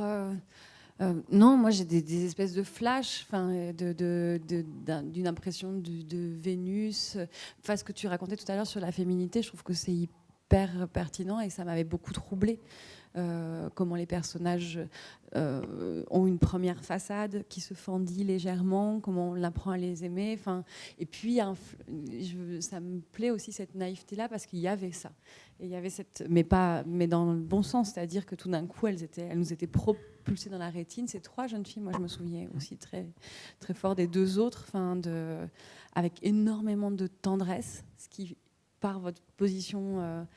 non, moi j'ai des espèces de flashs, d'une impression de Vénus. Enfin, ce que tu racontais tout à l'heure sur la féminité, je trouve que c'est hyper pertinent, et ça m'avait beaucoup troublée. Comment les personnages ont une première façade qui se fendit légèrement, comment on apprend à les aimer. Et puis, ça me plaît aussi cette naïveté-là, parce qu'il y avait ça. Et il y avait mais dans le bon sens, c'est-à-dire que tout d'un coup, elles nous étaient propulsées dans la rétine. Ces trois jeunes filles, moi je me souviens aussi très, très fort des deux autres, avec énormément de tendresse, ce qui, par votre position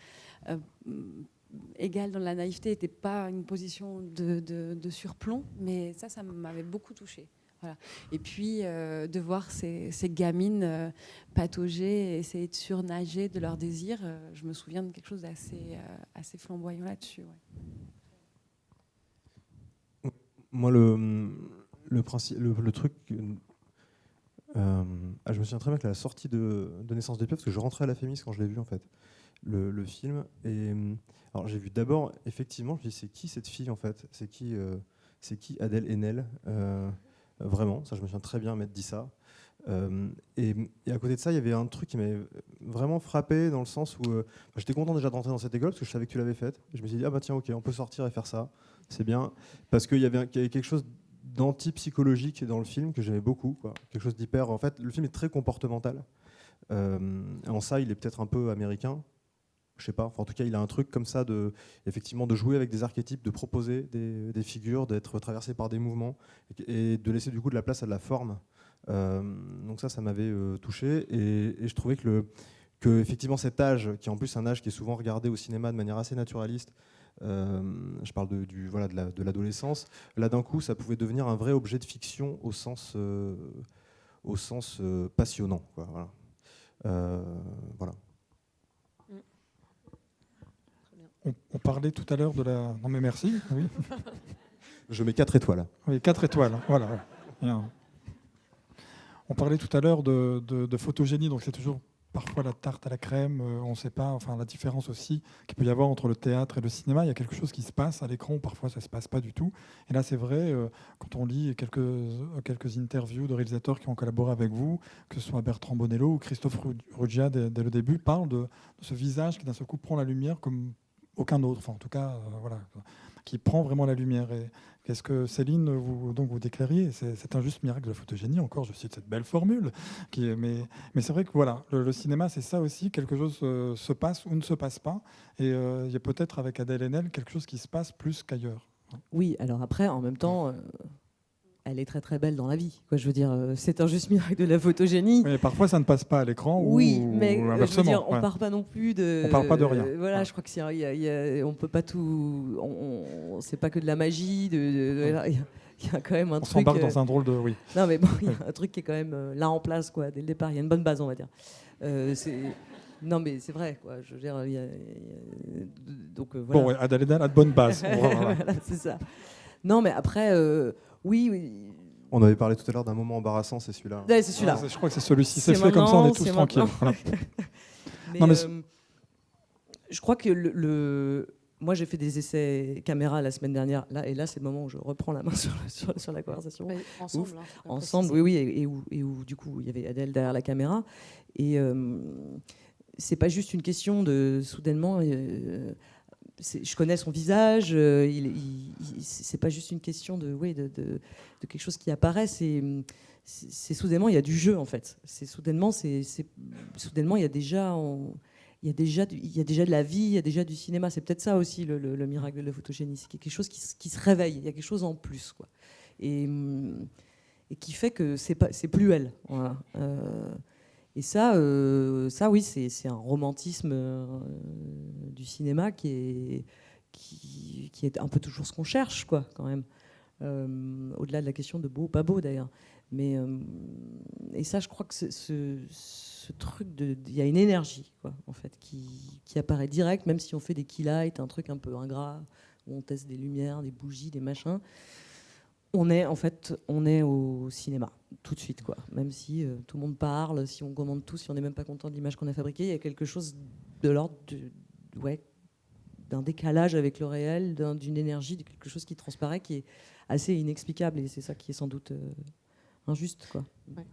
égale dans la naïveté, n'était pas une position de surplomb, mais ça m'avait beaucoup touchée. Voilà. Et puis de voir ces gamines patauger et essayer de surnager de leur désir, je me souviens de quelque chose d'assez flamboyant là-dessus. Ouais. Moi, le truc, je me souviens très bien que la sortie de Naissance des pieuvres, parce que je rentrais à la Fémis quand je l'ai vu, en fait, le film. Et alors j'ai vu d'abord, effectivement, je me suis dit, c'est qui cette fille, en fait ? C'est qui Adèle Haenel ? Vraiment, ça, je me souviens très bien m'être dit ça. Et à côté de ça, il y avait un truc qui m'avait vraiment frappé, dans le sens où j'étais content déjà de rentrer dans cette école, parce que je savais que tu l'avais faite. Je me suis dit, ah bah tiens, ok, on peut sortir et faire ça, c'est bien. Parce qu'il y avait quelque chose d'anti-psychologique dans le film que j'aimais beaucoup, quoi. Quelque chose d'hyper... En fait, le film est très comportemental. En ça, il est peut-être un peu américain. Je sais pas. Enfin, en tout cas, il a un truc comme ça effectivement, de jouer avec des archétypes, de proposer des figures, d'être traversé par des mouvements et de laisser du coup de la place à de la forme Donc ça m'avait touché, et je trouvais que effectivement cet âge, qui est en plus un âge qui est souvent regardé au cinéma de manière assez naturaliste, je parle de l'adolescence, là d'un coup ça pouvait devenir un vrai objet de fiction au sens passionnant, quoi, voilà. Voilà. On parlait tout à l'heure de la... Non mais merci, oui. Je mets 4 étoiles. Oui, 4 étoiles, voilà. Bien. On parlait tout à l'heure de photogénie, donc c'est toujours parfois la tarte à la crème, on ne sait pas, enfin la différence aussi qu'il peut y avoir entre le théâtre et le cinéma. Il y a quelque chose qui se passe à l'écran, parfois ça ne se passe pas du tout. Et là c'est vrai, quand on lit quelques interviews de réalisateurs qui ont collaboré avec vous, que ce soit Bertrand Bonello ou Christophe Ruggia dès le début, parlent de ce visage qui d'un seul coup prend la lumière comme aucun autre, enfin en tout cas, voilà, qui prend vraiment la lumière. Et qu'est-ce que Céline, vous déclariez, c'est un juste miracle de la photogénie, encore je cite cette belle formule, mais c'est vrai que voilà, le cinéma c'est ça aussi, quelque chose se passe ou ne se passe pas, et il y a peut-être avec Adèle Haenel quelque chose qui se passe plus qu'ailleurs. Oui, alors après, en même temps, elle est très très belle dans la vie, quoi. Je veux dire, c'est un juste miracle de la photogénie. Mais parfois ça ne passe pas à l'écran, oui, ou mais je veux dire, on ouais. part pas non plus de. On parle pas de rien. Voilà, Ouais. je crois que on peut pas tout. C'est pas que de la magie. Il y a quand même un On truc. s'embarque dans un drôle de... Oui. Non, mais bon, il y a un truc qui est quand même là en place, quoi, dès le départ. Il y a une bonne base, on va dire. Non, mais c'est vrai, quoi. Je veux dire, donc voilà. Bon, ouais, Adèle Haenel a de bonnes bases. Voilà. Voilà, c'est ça. Non, mais après, oui. On avait parlé tout à l'heure d'un moment embarrassant, c'est celui-là. Ouais, c'est celui-là. Je crois que c'est celui-ci. C'est C'est fait comme ça, on est maintenant, tous c'est tranquilles. maintenant. Voilà. Mais, Non, mais je crois que moi, j'ai fait des essais caméra la semaine dernière. Là, et là, c'est le moment où je reprends la main sur la conversation. Ouais, ensemble. Ouf. Hein, faut pas Ensemble, préciser. oui, et où du coup, il y avait Adèle derrière la caméra. Et c'est pas juste une question de soudainement. Je connais son visage. C'est pas juste une question de quelque chose qui apparaît. C'est soudainement, il y a du jeu en fait. Soudainement, il y a déjà. Il y a déjà de la vie, il y a déjà du cinéma. C'est peut-être ça aussi le miracle de la photogénie. C'est quelque chose qui se réveille. Il y a quelque chose en plus, quoi. Et qui fait que c'est plus elle. Voilà. Et ça, oui, c'est un romantisme du cinéma qui est un peu toujours ce qu'on cherche, quoi, quand même. Au-delà de la question de beau ou pas beau, d'ailleurs. Mais et ça, je crois que ce truc il y a une énergie, quoi, en fait, qui apparaît direct, même si on fait des keylights, un truc un peu ingrat, où on teste des lumières, des bougies, des machins. On est au cinéma tout de suite, quoi. Même si tout le monde parle, si on commande tout, si on n'est même pas content de l'image qu'on a fabriquée, il y a quelque chose de l'ordre d'un décalage avec le réel, d'une énergie, de quelque chose qui transparaît, qui est assez inexplicable, et c'est ça qui est sans doute injuste, quoi. Ouais.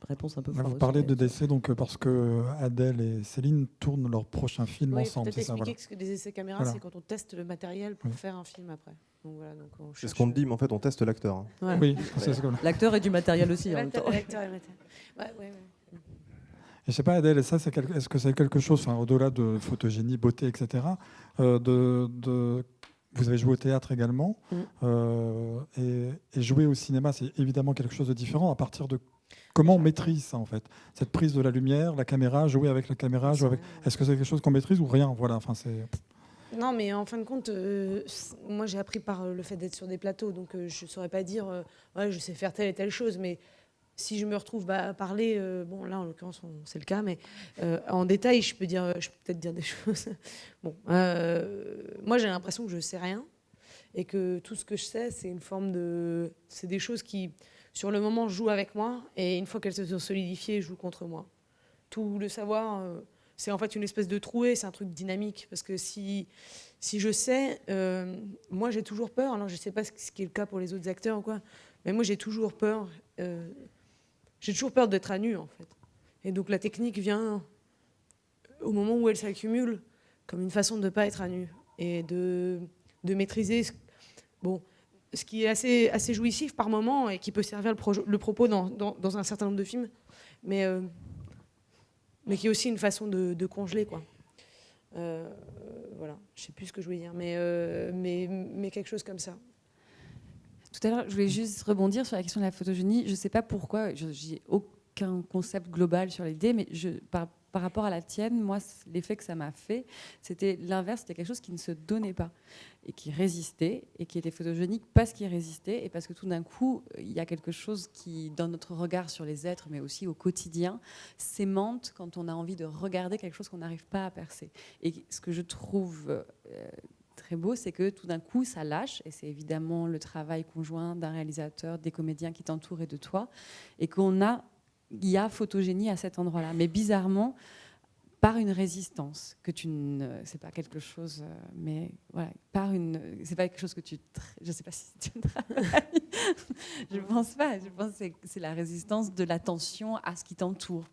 Réponse un peu Là, foireuse. vous parlez de décès donc, parce que Adèle et Céline tournent leur prochain film Oui, ensemble. peut-être C'est ça, expliquer voilà. que ce que des essais caméra, Voilà. c'est quand on teste le matériel pour Oui. faire un film après. Donc voilà, on C'est ce cherche- qu'on te dit, mais en fait, on teste l'acteur. Hein. Ouais. Oui, c'est ce que... L'acteur et du matériel aussi, en même temps. L'acteur et le matériel. Ouais. Et je sais pas, Adèle, ça, est-ce que c'est quelque chose, enfin, au-delà de photogénie, beauté, etc., vous avez joué au théâtre également, et jouer au cinéma, c'est évidemment quelque chose de différent. À partir de comment on maîtrise ça, en fait, cette prise de la lumière, la caméra, jouer avec la caméra, jouer avec... Est-ce que c'est quelque chose qu'on maîtrise ou rien? Voilà, enfin, c'est... Non, mais en fin de compte, moi j'ai appris par le fait d'être sur des plateaux, donc je ne saurais pas dire ouais, je sais faire telle et telle chose, mais si je me retrouve à parler, bon là en l'occurrence c'est le cas, mais en détail je peux peut-être dire des choses. Bon, moi j'ai l'impression que je sais rien et que tout ce que je sais c'est des choses qui sur le moment jouent avec moi et une fois qu'elles se sont solidifiées jouent contre moi. Tout le savoir. C'est en fait une espèce de trouée, c'est un truc dynamique. Parce que si je sais, moi j'ai toujours peur, alors je ne sais pas ce qui est le cas pour les autres acteurs ou quoi, mais moi j'ai toujours peur d'être à nu en fait. Et donc la technique vient au moment où elle s'accumule comme une façon de ne pas être à nu et de maîtriser ce qui est assez jouissif par moment et qui peut servir le propos dans un certain nombre de films. Mais qui est aussi une façon de congeler, quoi. Voilà, je sais plus ce que je voulais dire, mais quelque chose comme ça. Tout à l'heure, je voulais juste rebondir sur la question de la photogénie. Je ne sais pas pourquoi, j'ai aucun concept global sur l'idée, mais par rapport à la tienne, moi, l'effet que ça m'a fait, c'était l'inverse, c'était quelque chose qui ne se donnait pas et qui résistait et qui était photogénique parce qu'il résistait et parce que tout d'un coup, il y a quelque chose qui, dans notre regard sur les êtres, mais aussi au quotidien, s'aimante quand on a envie de regarder quelque chose qu'on n'arrive pas à percer. Et ce que je trouve très beau, c'est que tout d'un coup, ça lâche, et c'est évidemment le travail conjoint d'un réalisateur, des comédiens qui t'entourent et de toi, et il y a photogénie à cet endroit-là. Mais bizarrement, par une résistance, que tu ne... C'est pas quelque chose... mais voilà, c'est pas quelque chose que tu... Je sais pas si tu travailles. Je pense pas. Je pense que c'est la résistance de l'attention à ce qui t'entoure.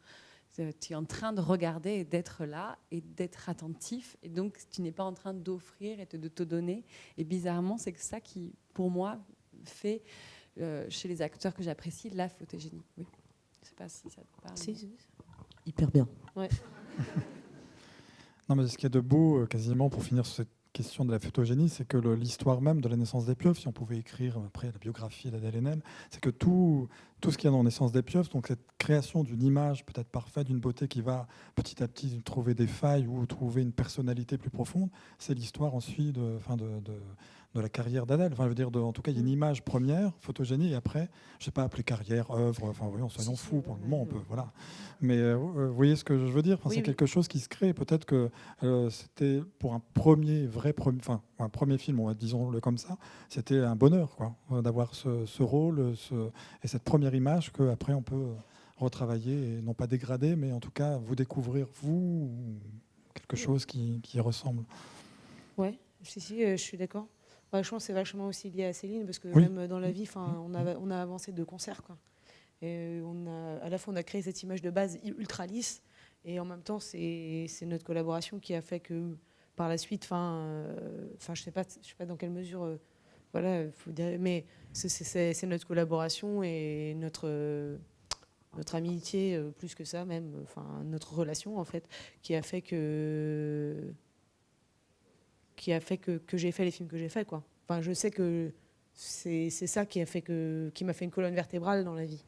Tu es en train de regarder et d'être là et d'être attentif. Et donc, tu n'es pas en train d'offrir et de te donner. Et bizarrement, c'est que ça qui, pour moi, fait, chez les acteurs que j'apprécie, la photogénie. Oui. Je ne sais pas si ça te parle. Si. Hyper bien. Ouais. Non, mais ce qui est de beau, quasiment, pour finir sur cette question de la photogénie, c'est que l'histoire même de la naissance des pieuvres, si on pouvait écrire après la biographie d'Adèle Haenel, c'est que tout ce qu'il y a dans la naissance des pieuvres, donc cette création d'une image peut-être parfaite, d'une beauté qui va petit à petit trouver des failles ou trouver une personnalité plus profonde, c'est l'histoire ensuite de la carrière d'Adèle. Enfin, je veux dire, en tout cas, il y a une image première, photogénie, et après, je ne sais pas, appeler carrière, œuvre, enfin, voyons, soyons fous pour le moment, on peut, voilà. Mais vous voyez ce que je veux dire, enfin, Oui, c'est oui. quelque chose qui se crée. Peut-être que c'était pour un premier film, disons-le comme ça, c'était un bonheur, quoi, d'avoir ce rôle et cette première image qu'après on peut retravailler et non pas dégrader, mais en tout cas vous découvrir, vous, quelque chose qui ressemble. Ouais, si, je suis d'accord. Bah, je pense que c'est vachement aussi lié à Céline, parce que Oui. même dans la vie, on a avancé de concert, quoi. Et à la fois, on a créé cette image de base ultra lisse, et en même temps, c'est notre collaboration qui a fait que, par la suite, je sais pas dans quelle mesure, voilà, faut dire, mais c'est notre collaboration et notre amitié, plus que ça même, notre relation, en fait, qui a fait que j'ai fait les films que j'ai fait, quoi. Enfin, je sais que c'est ça qui m'a fait une colonne vertébrale dans la vie,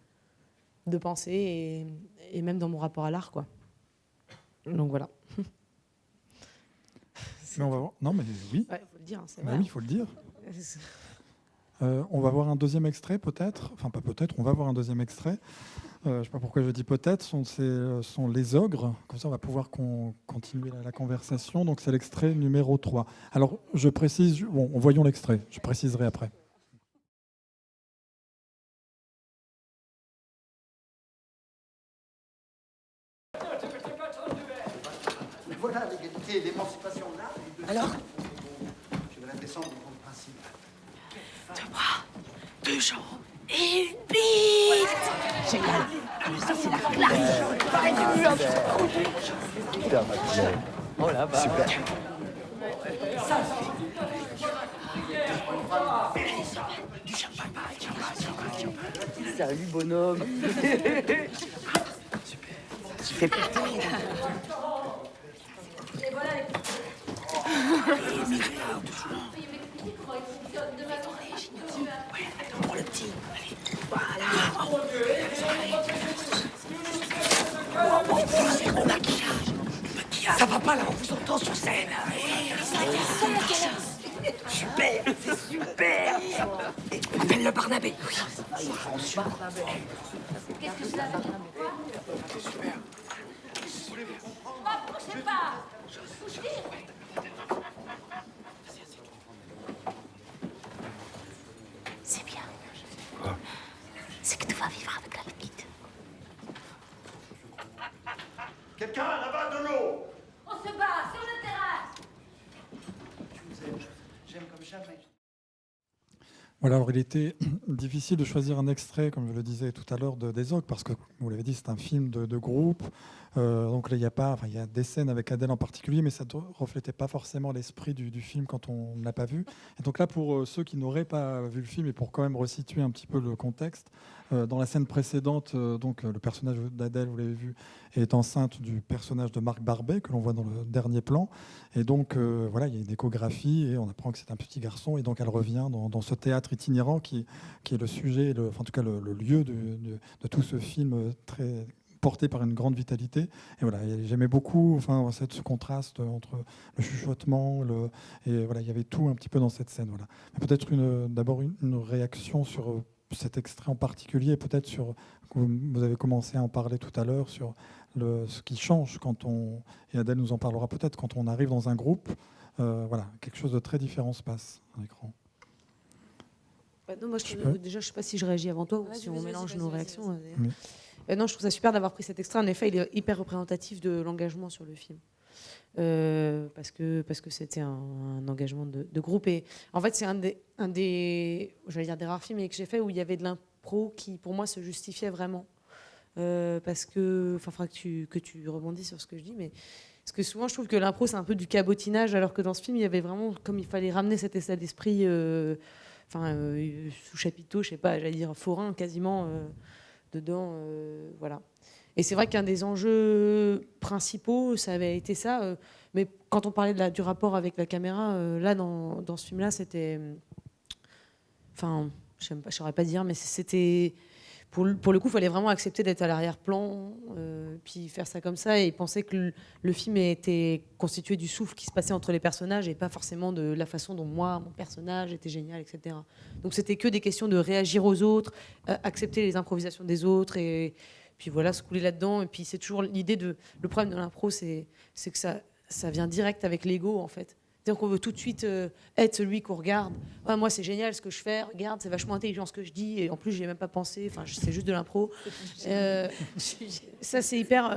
de penser et même dans mon rapport à l'art, quoi. Donc voilà. Mais on va voir. Non, mais oui. Ouais, faut le dire, c'est Bah vrai. oui, il faut le dire. On va voir un deuxième extrait, peut-être. Enfin, pas peut-être, on va voir un deuxième extrait. Je ne sais pas pourquoi je dis peut-être. Sont les ogres. Comme ça, on va pouvoir continuer la conversation. Donc, c'est l'extrait numéro 3. Alors, je précise... Bon, voyons l'extrait. Je préciserai après. Mais voilà, l'égalité et l'émancipation là. Alors ? Je vais la descendre du compte principe. 2 bras, 2 jambes et une bite. Génial. Ça, c'est la classe. Pareil du mur. Oh là, bah. Super. Salut, bonhomme. Tu fais péter. Pour le petit. Voilà. Ça va pas là, on vous entend sur scène. Super, c'est super. Appelle le Barnabé. Oui. Qu'est-ce que ça veut dire? Super. M'approchez pas. C'est bien. C'est que tu vas vivre avec la petite. Quelqu'un là-bas de l'eau. On se bat sur la terrasse. J'aime comme jamais. Voilà, alors il était difficile de choisir un extrait, comme je le disais tout à l'heure, des ogres, parce que, vous l'avez dit, c'est un film de groupe. Donc là, il y a des scènes avec Adèle en particulier, mais ça ne reflétait pas forcément l'esprit du film quand on ne l'a pas vu. Et donc là, pour ceux qui n'auraient pas vu le film, et pour quand même resituer un petit peu le contexte, Dans la scène précédente, donc, le personnage d'Adèle, vous l'avez vu, est enceinte du personnage de Marc Barbet, que l'on voit dans le dernier plan. Et donc, voilà, il y a une échographie et on apprend que c'est un petit garçon. Et donc, elle revient dans ce théâtre itinérant qui est le sujet, enfin, en tout cas le lieu de tout ce film très porté par une grande vitalité. Et voilà, j'aimais beaucoup enfin, ce contraste entre le chuchotement, et voilà, il y avait tout un petit peu dans cette scène. Voilà. Peut-être d'abord une réaction sur cet extrait en particulier, peut-être sur, vous avez commencé à en parler tout à l'heure, sur ce qui change quand et Adèle nous en parlera peut-être, quand on arrive dans un groupe, voilà, quelque chose de très différent se passe à l'écran. Non, moi, déjà, je ne sais pas si je réagis avant toi ou si on mélange nos réactions. Oui. Non, je trouve ça super d'avoir pris cet extrait. En effet, il est hyper représentatif de l'engagement sur le film. Parce que c'était un engagement de groupe. Et en fait, c'est un des rares films que j'ai fait où il y avait de l'impro qui, pour moi, se justifiait vraiment. Parce que, enfin, il faudra que tu rebondis sur ce que je dis, mais parce que souvent, je trouve que l'impro, c'est un peu du cabotinage, alors que dans ce film, il y avait vraiment, comme il fallait ramener cet état d'esprit, sous chapiteau, je sais pas, j'allais dire forain, quasiment dedans, voilà. Et c'est vrai qu'un des enjeux principaux, ça avait été ça. Mais quand on parlait du rapport avec la caméra, là, dans ce film-là, c'était... Enfin, je ne saurais pas dire, mais c'était... Pour le coup, il fallait vraiment accepter d'être à l'arrière-plan, puis faire ça comme ça, et penser que le film était constitué du souffle qui se passait entre les personnages, et pas forcément de la façon dont mon personnage était génial, etc. Donc c'était que des questions de réagir aux autres, accepter les improvisations des autres, et puis voilà, se couler là-dedans. Et puis c'est toujours l'idée le problème de l'impro, c'est que ça vient direct avec l'ego, en fait. C'est-à-dire qu'on veut tout de suite être celui qu'on regarde. Ah, moi, c'est génial ce que je fais. Regarde, c'est vachement intelligent ce que je dis. Et en plus, j'y ai même pas pensé. Enfin, c'est juste de l'impro. Ça, c'est hyper...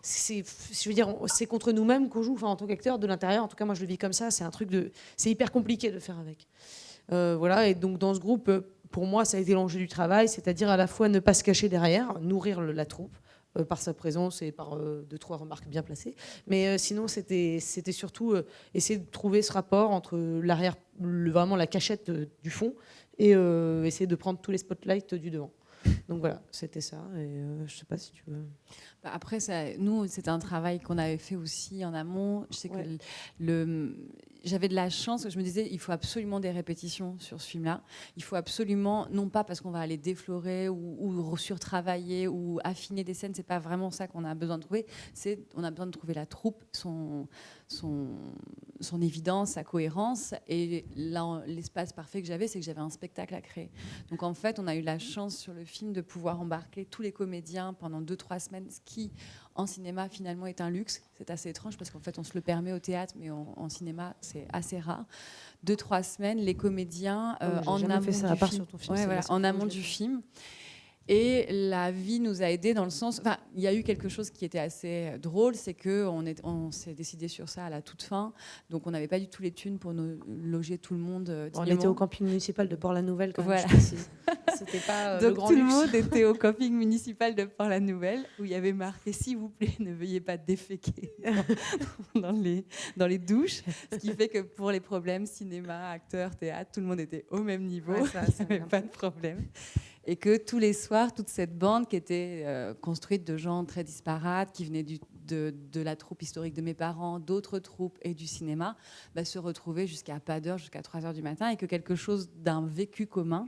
je veux dire, c'est contre nous-mêmes qu'on joue. Enfin, en tant qu'acteur de l'intérieur, en tout cas, moi, je le vis comme ça. C'est un truc c'est hyper compliqué de faire avec. Voilà. Et donc, dans ce groupe, pour moi, ça a été l'enjeu du travail. C'est-à-dire à la fois ne pas se cacher derrière, nourrir la troupe, par sa présence et par 2-3 remarques bien placées. Mais sinon, c'était surtout essayer de trouver ce rapport entre vraiment la cachette du fond et essayer de prendre tous les spotlights du devant. Donc voilà, c'était ça. Et je ne sais pas si tu veux... Après, nous, c'était un travail qu'on avait fait aussi en amont. Je sais que j'avais de la chance. Je me disais, il faut absolument des répétitions sur ce film-là. Il faut absolument, non pas parce qu'on va aller déflorer ou surtravailler ou affiner des scènes, c'est pas vraiment ça qu'on a besoin de trouver. On a besoin de trouver la troupe, son évidence, sa cohérence. Et là, l'espace parfait que j'avais, c'est que j'avais un spectacle à créer. Donc en fait, on a eu la chance sur le film de pouvoir embarquer tous les comédiens pendant 2-3 semaines, ce qui, en cinéma, finalement, est un luxe. C'est assez étrange parce qu'en fait, on se le permet au théâtre, mais en cinéma, c'est assez rare. 2-3 semaines, les comédiens en amont du film. En amont du film. Et la vie nous a aidés dans le sens... Enfin, il y a eu quelque chose qui était assez drôle, c'est qu'on s'est décidé sur ça à la toute fin. Donc, on n'avait pas du tout les thunes pour nous loger tout le monde. On était au camping municipal de Port-la-Nouvelle, quand même, voilà. je précise. C'était pas donc, le grand tout luxe. le monde était au camping municipal de Port-la-Nouvelle, où il y avait marqué « S'il vous plaît, ne veuillez pas déféquer dans les douches ». Ce qui fait que pour les problèmes cinéma, acteurs, théâtre, tout le monde était au même niveau. Ouais, il n'y avait pas de problème. Et que tous les soirs, toute cette bande qui était construite de gens très disparates, qui venaient de la troupe historique de mes parents, d'autres troupes et du cinéma, se retrouvaient jusqu'à pas d'heure, jusqu'à 3h du matin, et que quelque chose d'un vécu commun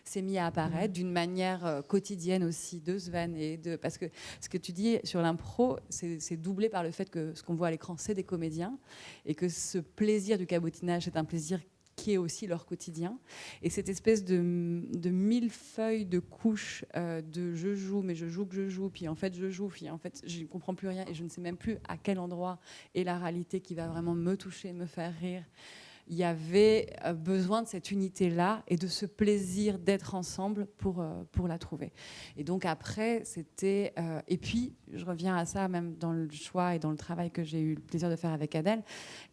s'est mis à apparaître d'une manière quotidienne aussi de Sven. Parce que ce que tu dis sur l'impro, c'est doublé par le fait que ce qu'on voit à l'écran, c'est des comédiens, et que ce plaisir du cabotinage, c'est un plaisir qui est aussi leur quotidien. Et cette espèce de millefeuille de couches de je joue, mais je joue que je joue, puis en fait je joue, puis en fait je ne comprends plus rien et je ne sais même plus à quel endroit est la réalité qui va vraiment me toucher, me faire rire. Il y avait besoin de cette unité-là et de ce plaisir d'être ensemble pour la trouver. Et donc après, c'était... et puis, je reviens à ça, même dans le choix et dans le travail que j'ai eu le plaisir de faire avec Adèle,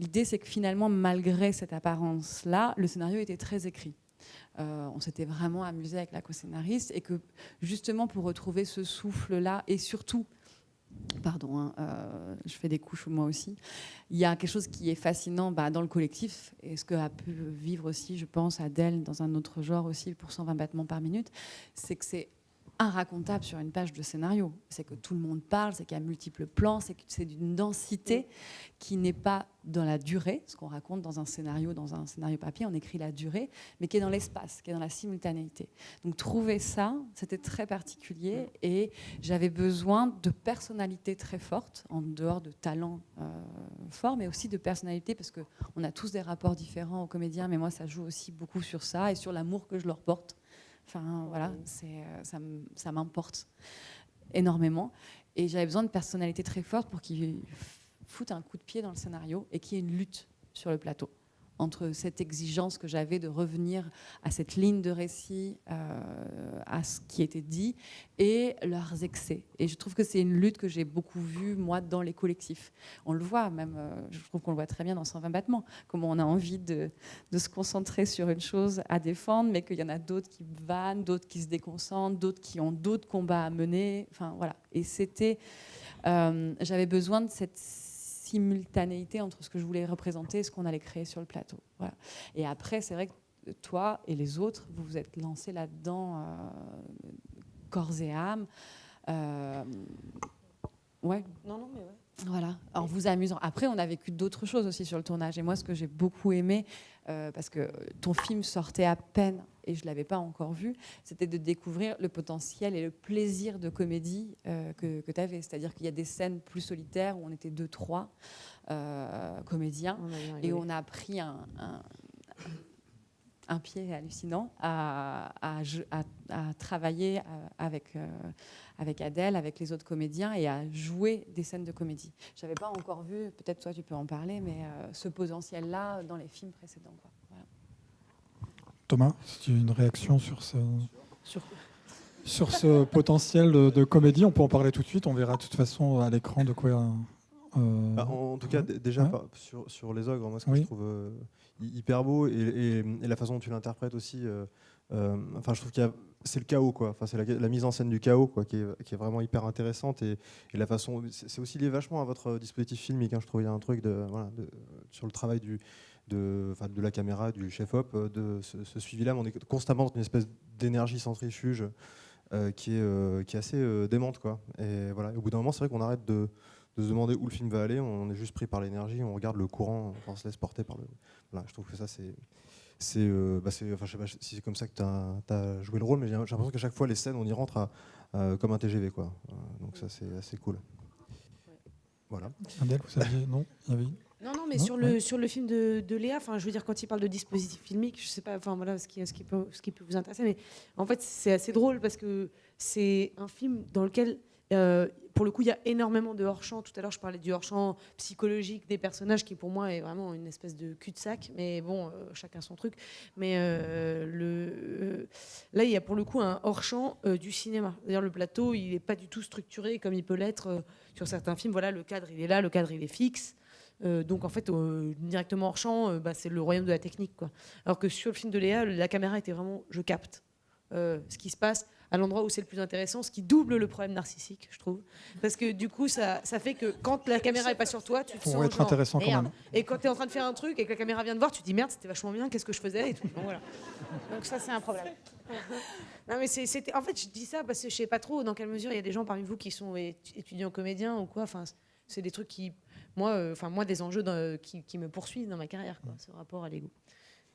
l'idée, c'est que finalement, malgré cette apparence-là, le scénario était très écrit. On s'était vraiment amusé avec la co-scénariste et que, justement, pour retrouver ce souffle-là et surtout... Pardon, je fais des couches moi aussi. Il y a quelque chose qui est fascinant dans le collectif, et ce qu'a pu vivre aussi, je pense, Adèle dans un autre genre aussi, pour 120 battements par minute, c'est que c'est inracontable sur une page de scénario. C'est que tout le monde parle, c'est qu'il y a multiples plans, c'est que c'est d'une densité qui n'est pas dans la durée, ce qu'on raconte dans un scénario papier, on écrit la durée, mais qui est dans l'espace, qui est dans la simultanéité. Donc trouver ça, c'était très particulier et j'avais besoin de personnalités très fortes, en dehors de talents forts, mais aussi de personnalités, parce qu'on a tous des rapports différents aux comédiens, mais moi ça joue aussi beaucoup sur ça et sur l'amour que je leur porte. Enfin voilà, ça m'importe énormément. Et j'avais besoin de personnalités très fortes pour qu'ils foutent un coup de pied dans le scénario et qu'il y ait une lutte sur le plateau entre cette exigence que j'avais de revenir à cette ligne de récit, à ce qui était dit, et leurs excès. Et je trouve que c'est une lutte que j'ai beaucoup vue, moi, dans les collectifs. On le voit même, je trouve qu'on le voit très bien dans 120 battements, comment on a envie de se concentrer sur une chose à défendre, mais qu'il y en a d'autres qui vannent, d'autres qui se déconcentrent, d'autres qui ont d'autres combats à mener. Enfin, voilà. Et c'était... j'avais besoin de cette simultanéité entre ce que je voulais représenter et ce qu'on allait créer sur le plateau. Voilà. Et après, c'est vrai que toi et les autres, vous vous êtes lancés là-dedans corps et âme. Ouais. Non, mais ouais. Voilà, en vous amusant. Après, on a vécu d'autres choses aussi sur le tournage. Et moi, ce que j'ai beaucoup aimé, parce que ton film sortait à peine et je ne l'avais pas encore vu, c'était de découvrir le potentiel et le plaisir de comédie que tu avais. C'est-à-dire qu'il y a des scènes plus solitaires où on était 2-3 comédiens et on a pris un pied hallucinant à travailler avec Adèle, avec les autres comédiens et à jouer des scènes de comédie. Je n'avais pas encore vu, peut-être toi tu peux en parler, mais ce potentiel-là dans les films précédents. Quoi. Voilà. Thomas, si tu as une réaction sur ce potentiel de comédie, on peut en parler tout de suite, on verra de toute façon à l'écran de quoi... en tout cas, déjà sur Les Ogres, moi ce que je trouve hyper beau et la façon dont tu l'interprètes aussi, enfin je trouve c'est le chaos quoi. Enfin c'est la mise en scène du chaos quoi qui est vraiment hyper intéressante et la façon c'est aussi lié vachement à votre dispositif filmique. Hein, je trouve il y a un truc sur le travail de la caméra, du chef-op, de ce suivi-là. On est constamment dans une espèce d'énergie centrifuge qui est assez démente quoi. Et voilà. Et au bout d'un moment, c'est vrai qu'on arrête de se demander où le film va aller, on est juste pris par l'énergie, on regarde le courant, on se laisse porter par le... Voilà, je trouve que ça, enfin, je sais pas si c'est comme ça que tu as joué le rôle, mais j'ai l'impression qu'à chaque fois, les scènes, on y rentre comme un TGV, quoi. Donc ça, c'est assez cool. Voilà. Adèle, vous saviez, non, Non, mais sur le film de Léa, enfin, je veux dire, quand il parle de dispositif filmique, je sais pas, enfin voilà, ce qui peut vous intéresser, mais en fait, c'est assez drôle parce que c'est un film dans lequel... pour le coup, il y a énormément de hors-champ. Tout à l'heure, je parlais du hors-champ psychologique des personnages, qui pour moi est vraiment une espèce de cul-de-sac. Mais bon, chacun son truc. Mais là, il y a pour le coup un hors-champ du cinéma. D'ailleurs, le plateau, il n'est pas du tout structuré comme il peut l'être sur certains films. Voilà, le cadre, il est là, le cadre, il est fixe. Donc en fait, directement hors-champ, c'est le royaume de la technique, quoi. Alors que sur le film de Léa, la caméra était vraiment, je capte ce qui se passe à l'endroit où c'est le plus intéressant, ce qui double le problème narcissique, je trouve. Parce que du coup, ça fait que quand la caméra n'est pas sur toi, tu te sens être intéressant quand même. Et quand tu es en train de faire un truc et que la caméra vient de voir, tu te dis merde, c'était vachement bien, qu'est-ce que je faisais et tout. Donc, voilà. Donc ça, c'est un problème. Non, mais en fait, je dis ça parce que je sais pas trop dans quelle mesure il y a des gens parmi vous qui sont étudiants comédiens ou quoi. Enfin, c'est des trucs qui, moi, des enjeux qui me poursuivent dans ma carrière, quoi, ce rapport à l'ego.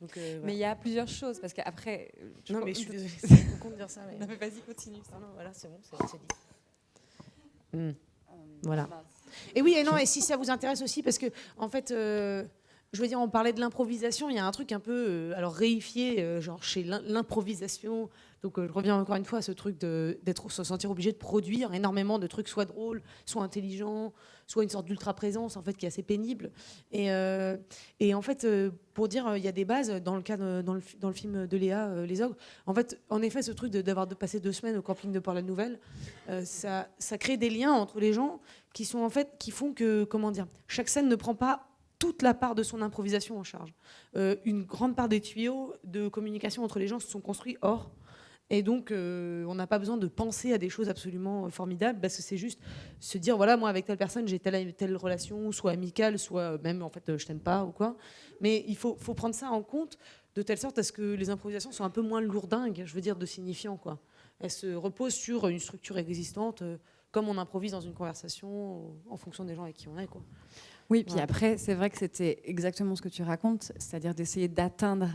Donc, voilà. Mais il y a plusieurs choses, parce qu'après... Non, mais je suis désolée, c'est con de dire ça. Mais... Non, mais vas-y, continue. Non, voilà, c'est bon, c'est dit. Voilà. Et oui, et si ça vous intéresse aussi, parce que, en fait, je veux dire, on parlait de l'improvisation, il y a un truc un peu réifié, genre chez l'improvisation. Donc, je reviens encore une fois à ce truc de se sentir obligé de produire énormément de trucs, soit drôles, soit intelligents, soit une sorte d'ultra-présence, en fait, qui est assez pénible. Et en fait, pour dire, il y a des bases, dans le film de Léa, Les Ogres. En fait, en effet, ce truc d'avoir passé 2 semaines au camping de Port-la-Nouvelle, ça crée des liens entre les gens qui font que, comment dire, chaque scène ne prend pas toute la part de son improvisation en charge. Une grande part des tuyaux de communication entre les gens se sont construits hors. Et donc, on n'a pas besoin de penser à des choses absolument formidables, parce que c'est juste se dire, voilà, moi, avec telle personne, j'ai telle relation, soit amicale, soit même, en fait, je t'aime pas ou quoi. Mais il faut prendre ça en compte de telle sorte à ce que les improvisations soient un peu moins lourdingues, je veux dire, de signifiant, quoi. elle se repose sur une structure existante, comme on improvise dans une conversation en fonction des gens avec qui on est, quoi. Oui, puis après, c'est vrai que c'était exactement ce que tu racontes, c'est-à-dire d'essayer d'atteindre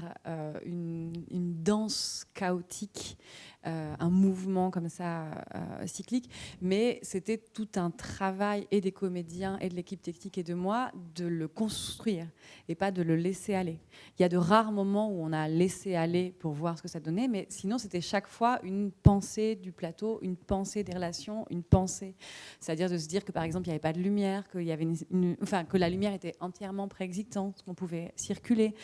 une danse chaotique, un mouvement comme ça cyclique, mais c'était tout un travail et des comédiens et de l'équipe technique et de moi de le construire et pas de le laisser aller. Il y a de rares moments où on a laissé aller pour voir ce que ça donnait, mais sinon c'était chaque fois une pensée du plateau, une pensée des relations, une pensée, c'est-à-dire de se dire que par exemple il n'y avait pas de lumière, qu'il y avait que la lumière était entièrement préexistante, qu'on pouvait circuler.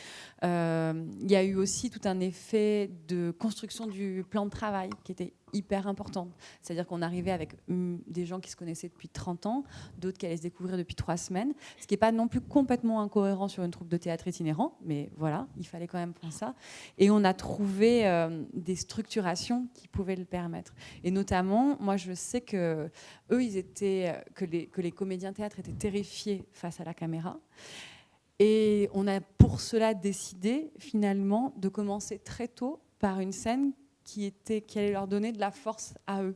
Il y a eu aussi tout un effet de construction du plan de travail qui était hyper important. C'est-à-dire qu'on arrivait avec des gens qui se connaissaient depuis 30 ans, d'autres qui allaient se découvrir depuis 3 semaines, ce qui n'est pas non plus complètement incohérent sur une troupe de théâtre itinérant, mais voilà, il fallait quand même prendre ça. Et on a trouvé des structurations qui pouvaient le permettre. Et notamment, moi je sais que eux, que les comédiens théâtre étaient terrifiés face à la caméra. Et on a pour cela décidé finalement de commencer très tôt par une scène qui allait leur donner de la force à eux,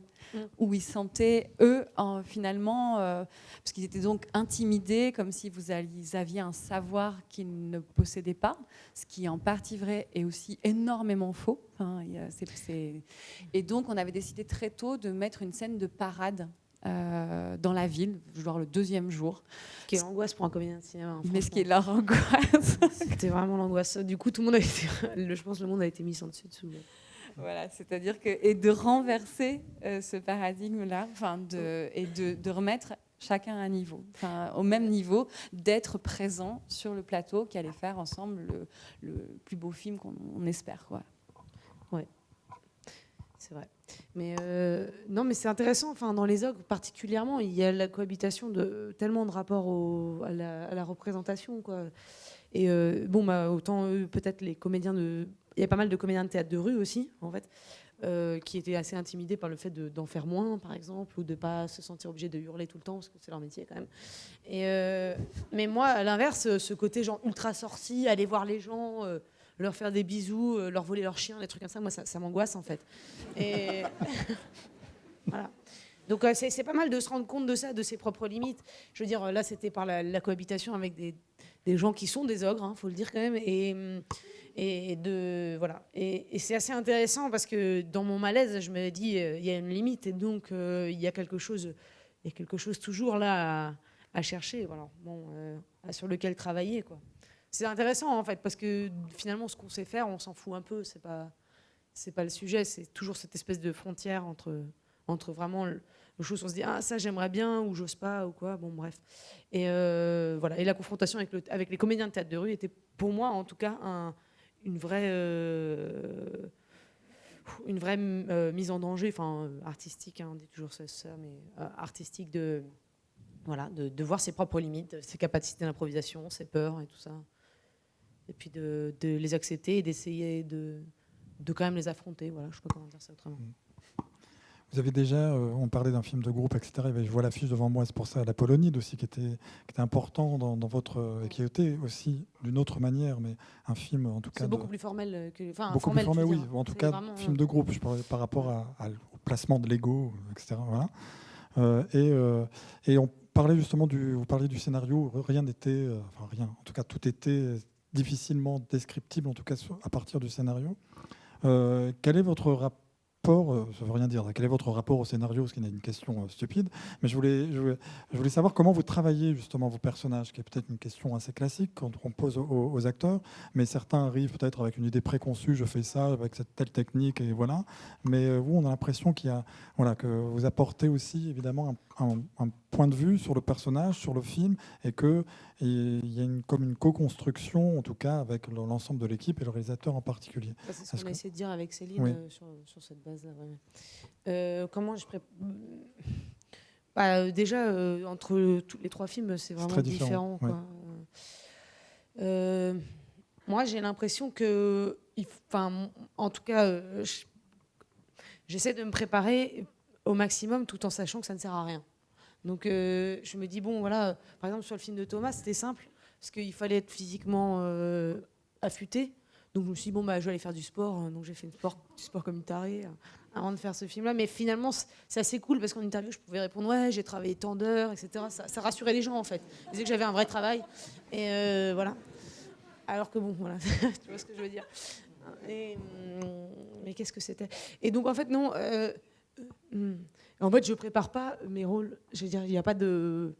où ils sentaient, eux, finalement, parce qu'ils étaient donc intimidés, comme si vous aviez un savoir qu'ils ne possédaient pas, ce qui est en partie vrai et aussi énormément faux. Enfin, Et donc, on avait décidé très tôt de mettre une scène de parade dans la ville, genre le 2e jour. Ce qui est l'angoisse pour un comédien de cinéma. Mais ce qui est leur angoisse. C'était vraiment l'angoisse. Du coup, tout le monde a été, je pense que le monde a été mis en dessus dessous. Voilà, c'est-à-dire et de renverser ce paradigme-là, et de remettre chacun à un niveau, au même niveau, d'être présent sur le plateau, qui allait faire ensemble le plus beau film qu'on espère, quoi. Ouais, c'est vrai. Mais non, mais c'est intéressant. Enfin, dans les ogres particulièrement, il y a la cohabitation de tellement de rapports à la représentation, quoi. Et autant peut-être les comédiens il y a pas mal de comédiens de théâtre de rue aussi, en fait, qui étaient assez intimidés par le fait d'en faire moins, par exemple, ou de ne pas se sentir obligés de hurler tout le temps, parce que c'est leur métier quand même. Mais moi, à l'inverse, ce côté genre ultra sorci, aller voir les gens, leur faire des bisous, leur voler leur chien, des trucs comme ça, moi, ça m'angoisse, en fait. Et voilà. Donc c'est pas mal de se rendre compte de ça, de ses propres limites. Je veux dire, là, c'était par la cohabitation avec des gens qui sont des ogres, faut le dire quand même, voilà. Et c'est assez intéressant parce que dans mon malaise, je me dis il y a une limite et donc il y a quelque chose toujours là à chercher, voilà. Sur lequel travailler, quoi. C'est intéressant en fait parce que finalement ce qu'on sait faire, on s'en fout un peu. C'est pas le sujet. C'est toujours cette espèce de frontière entre vraiment les choses où on se dit ça j'aimerais bien ou j'ose pas ou quoi, bon bref. Et voilà, et la confrontation avec les comédiens de théâtre de rue était pour moi en tout cas une vraie mise en danger, artistique, on dit toujours ça, mais artistique de voir ses propres limites, ses capacités d'improvisation, ses peurs et tout ça, et puis de les accepter et d'essayer de quand même les affronter, voilà, je sais pas comment dire ça autrement. Vous avez déjà, on parlait d'un film de groupe, etc. Je vois l'affiche devant moi, c'est pour ça, la Polonide aussi, qui était important dans votre... et qui était aussi d'une autre manière, mais un film en tout cas... C'est beaucoup plus formel que... beaucoup plus formel, oui. En tout cas, vraiment, film de groupe, je parlais par rapport au placement de l'ego, etc. Voilà. Et on parlait justement vous parliez du scénario, rien n'était... rien, en tout cas, tout était difficilement descriptible, en tout cas à partir du scénario. Quel est votre rapport, ça veut rien dire, quel est votre rapport au scénario, ce qui n'est une question stupide, mais je voulais savoir comment vous travaillez justement vos personnages, qui est peut-être une question assez classique quand on pose aux acteurs, mais certains arrivent peut-être avec une idée préconçue, je fais ça avec cette telle technique, et voilà. Mais vous, on a l'impression que vous apportez aussi évidemment un point de vue sur le personnage, sur le film, et qu'il y a comme une co-construction, en tout cas, avec l'ensemble de l'équipe et le réalisateur en particulier. C'est ce qu'on a essayé de dire avec Céline, oui. sur cette base-là. Ouais. Comment je prépare déjà, entre tous les 3 films, c'est vraiment différent. Ouais. Quoi. Moi, j'ai l'impression que... en tout cas, j'essaie de me préparer au maximum tout en sachant que ça ne sert à rien. Donc je me dis, bon, voilà, par exemple, sur le film de Thomas, c'était simple, parce qu'il fallait être physiquement affûté. Donc je me suis dit, bon, bah, je vais aller faire du sport. Donc j'ai fait du sport comme une tarée avant de faire ce film-là. Mais finalement, c'est assez cool parce qu'en interview, je pouvais répondre, ouais, j'ai travaillé tant d'heures, etc. Ça rassurait les gens, en fait. Ils disaient que j'avais un vrai travail. Et voilà. Alors que bon, voilà, tu vois ce que je veux dire. Mais qu'est-ce que c'était? Et donc, en fait, non. En fait, je prépare pas mes rôles. Je veux dire, il n'y a pas de...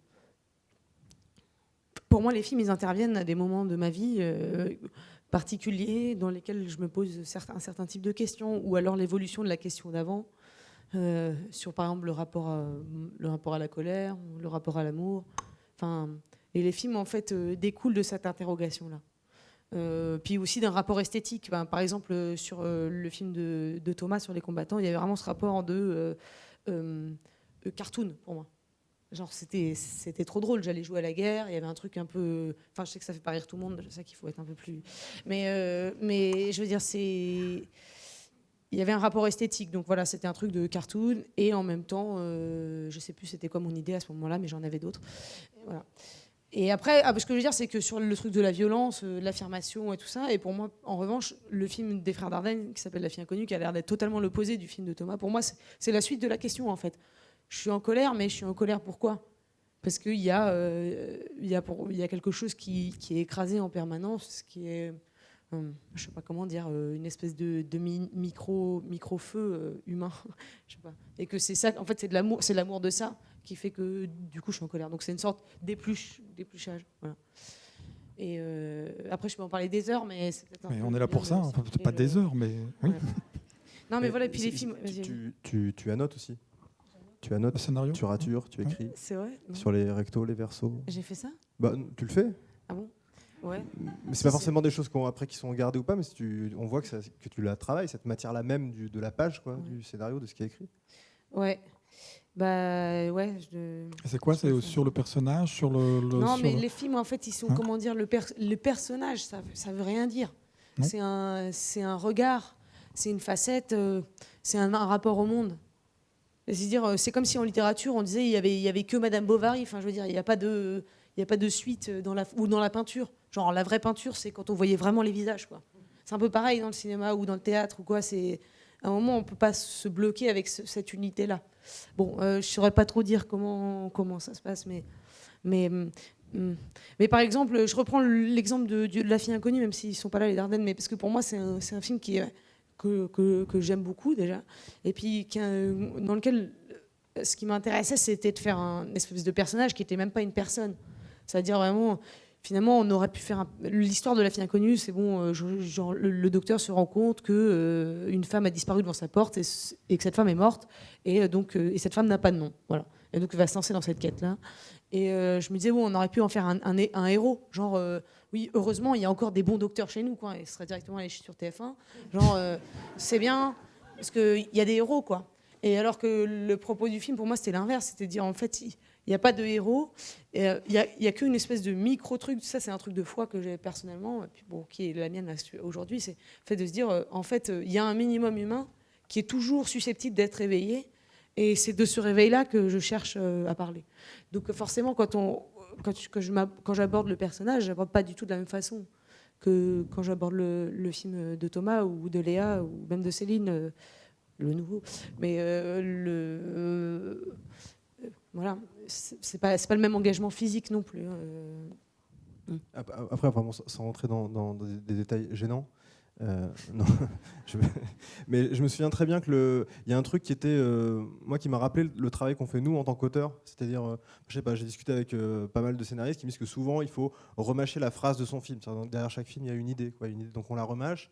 Pour moi, les films, ils interviennent à des moments de ma vie particuliers dans lesquels je me pose un certain type de questions, ou alors l'évolution de la question d'avant, sur par exemple le rapport à la colère, le rapport à l'amour. Enfin, et les films, en fait, découlent de cette interrogation-là. Puis aussi d'un rapport esthétique. Par exemple, sur le film de Thomas sur les combattants, il y avait vraiment ce rapport de cartoon pour moi. Genre c'était trop drôle, j'allais jouer à la guerre, il y avait un truc un peu... Enfin, je sais que ça fait pas rire tout le monde, je sais qu'il faut être un peu plus... Mais je veux dire, il y avait un rapport esthétique, donc voilà, c'était un truc de cartoon, et en même temps, je sais plus c'était quoi mon idée à ce moment-là, mais j'en avais d'autres. Voilà. Et après, ce que je veux dire, c'est que sur le truc de la violence, de l'affirmation et tout ça, et pour moi, en revanche, le film des frères Dardenne, qui s'appelle La fille inconnue, qui a l'air d'être totalement l'opposé du film de Thomas, pour moi, c'est la suite de la question, en fait. Je suis en colère, mais je suis en colère pourquoi? Parce qu'il y a quelque chose qui est écrasé en permanence, qui est, je sais pas comment dire, une espèce de micro-feu humain, je sais pas. Et que c'est ça, en fait, c'est l'amour de ça qui fait que du coup je suis en colère. Donc c'est une sorte d'épluchage. Voilà. Et après je peux en parler des heures, mais c'est peut-être un peu... on est là pour ça, enfin, peut-être pas des heures, mais oui. Ouais. Non mais voilà, et puis les films... Tu annotes aussi. Tu annotes, le scénario, tu ratures, tu écris. C'est vrai, non. Sur les rectos, les versos. J'ai fait ça? Bah, tu le fais. Ah bon? Ouais. Mais c'est pas forcément des choses qui sont gardées ou pas, mais on voit que tu la travailles, cette matière-là même de la page, quoi, du scénario, de ce qui est écrit. Ouais. Bah ouais. C'est quoi? C'est sur le personnage, sur le non, mais les films, en fait, ils sont, comment dire, le personnage, ça veut rien dire. C'est un regard, c'est une facette, c'est un rapport au monde. C'est-à-dire, c'est comme si en littérature, on disait il y avait que Madame Bovary. Enfin, je veux dire, il n'y a pas de suite dans la peinture. Genre, la vraie peinture, c'est quand on voyait vraiment les visages, quoi. C'est un peu pareil dans le cinéma ou dans le théâtre ou quoi. C'est à un moment, on peut pas se bloquer avec cette unité-là. Bon, je saurais pas trop dire comment ça se passe, mais par exemple, je reprends l'exemple de La fille inconnue, même s'ils sont pas là les Dardennes, mais parce que pour moi, c'est un film que j'aime beaucoup déjà, et puis dans lequel ce qui m'intéressait, c'était de faire un espèce de personnage qui était même pas une personne. C'est-à-dire vraiment, finalement, on aurait pu faire l'histoire de La fille inconnue. C'est bon, genre, le docteur se rend compte que une femme a disparu devant sa porte et que cette femme est morte, et donc et cette femme n'a pas de nom. Voilà. Et donc il va se lancer dans cette quête-là. Et je me disais, bon, on aurait pu en faire un héros. Genre, oui, heureusement, il y a encore des bons docteurs chez nous, quoi. Il serait directement allé sur TF1. Genre, c'est bien, parce qu'il y a des héros, quoi. Et alors que le propos du film, pour moi, c'était l'inverse. C'était de dire, en fait, il n'y a pas de héros. Il n'y a qu'une espèce de micro-truc. Ça, c'est un truc de foi que j'ai personnellement, et puis, bon, qui est la mienne aujourd'hui. C'est le fait de se dire, en fait, il y a un minimum humain qui est toujours susceptible d'être éveillé. Et c'est de ce réveil-là que je cherche à parler. Donc forcément, quand j'aborde le personnage, je n'aborde pas du tout de la même façon que quand j'aborde le film de Thomas ou de Léa ou même de Céline, le nouveau. Mais voilà, c'est pas le même engagement physique non plus. Après, vraiment, sans rentrer dans des détails gênants, non, mais je me souviens très bien il y a un truc qui était, moi, qui m'a rappelé le travail qu'on fait nous en tant qu'auteur. C'est-à-dire, je sais pas, j'ai discuté avec pas mal de scénaristes qui me disent que souvent il faut remâcher la phrase de son film. Derrière chaque film, il y a une idée, quoi, donc on la remâche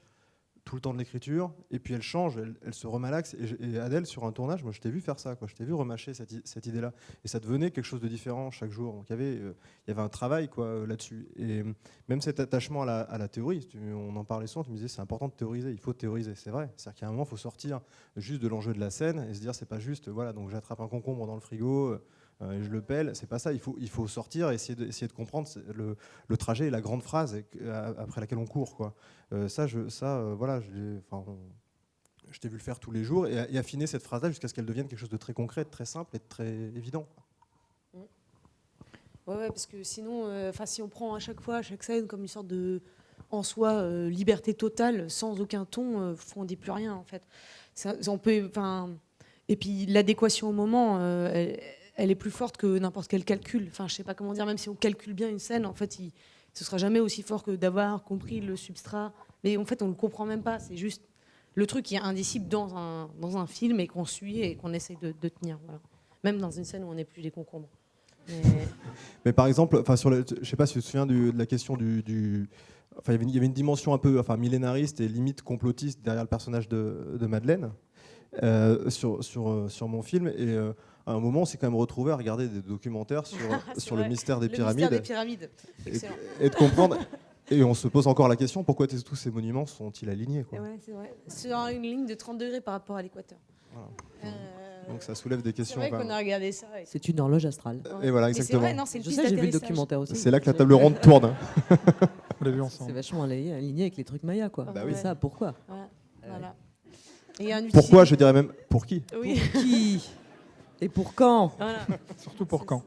tout le temps de l'écriture, et puis elle change, elle se remalaxe. Et Adèle, sur un tournage, moi je t'ai vu faire ça, quoi. Je t'ai vu remâcher cette idée-là, et ça devenait quelque chose de différent chaque jour. Donc il y avait un travail, quoi, là-dessus. Et même cet attachement à la théorie, on en parlait souvent, tu me disais c'est important de théoriser, il faut théoriser, c'est vrai. C'est-à-dire qu'à un moment, il faut sortir juste de l'enjeu de la scène et se dire c'est pas juste, voilà, donc j'attrape un concombre dans le frigo, et je le pèle, c'est pas ça. Il faut sortir et essayer de comprendre le trajet et la grande phrase après laquelle on court, quoi. Voilà, je t'ai vu le faire tous les jours et affiner cette phrase-là jusqu'à ce qu'elle devienne quelque chose de très concret, de très simple et de très évident. Ouais, parce que sinon, si on prend à chaque scène comme une sorte de en soi, liberté totale, sans aucun ton, on dit plus rien en fait. On peut, et puis l'adéquation au moment, elle est plus forte que n'importe quel calcul. Enfin, je sais pas comment dire, même si on calcule bien une scène, en fait, ce sera jamais aussi fort que d'avoir compris le substrat. Mais en fait, on le comprend même pas. C'est juste le truc qui est indicible dans un film et qu'on suit et qu'on essaye de tenir. Voilà. Même dans une scène où on n'est plus des concombres. Mais par exemple, je sais pas si tu te souviens de la question Enfin, il y avait une dimension un peu millénariste et limite complotiste derrière le personnage de Madeleine sur mon film. Et à un moment, on s'est quand même retrouvé à regarder des documentaires sur le mystère des pyramides. Mystère des pyramides. Et de comprendre. Et on se pose encore la question, pourquoi tous ces monuments sont-ils alignés, quoi. Ouais, c'est vrai. Sur une ligne de 30 degrés par rapport à l'équateur. Voilà. Donc ça soulève des questions. C'est vrai qu'on a regardé ça. C'est une horloge astrale. Et voilà, exactement. Vrai, non, c'est Je sais, j'ai vu le documentaire aussi. C'est là que la table ronde tourne. On l'a vu ensemble. C'est vachement aligné avec les trucs mayas, quoi. Bah oui. Ça, pourquoi Voilà. Et pourquoi, je dirais même, pour qui? Oui. Pour qui? Et pour quand? Voilà. Surtout pour quand.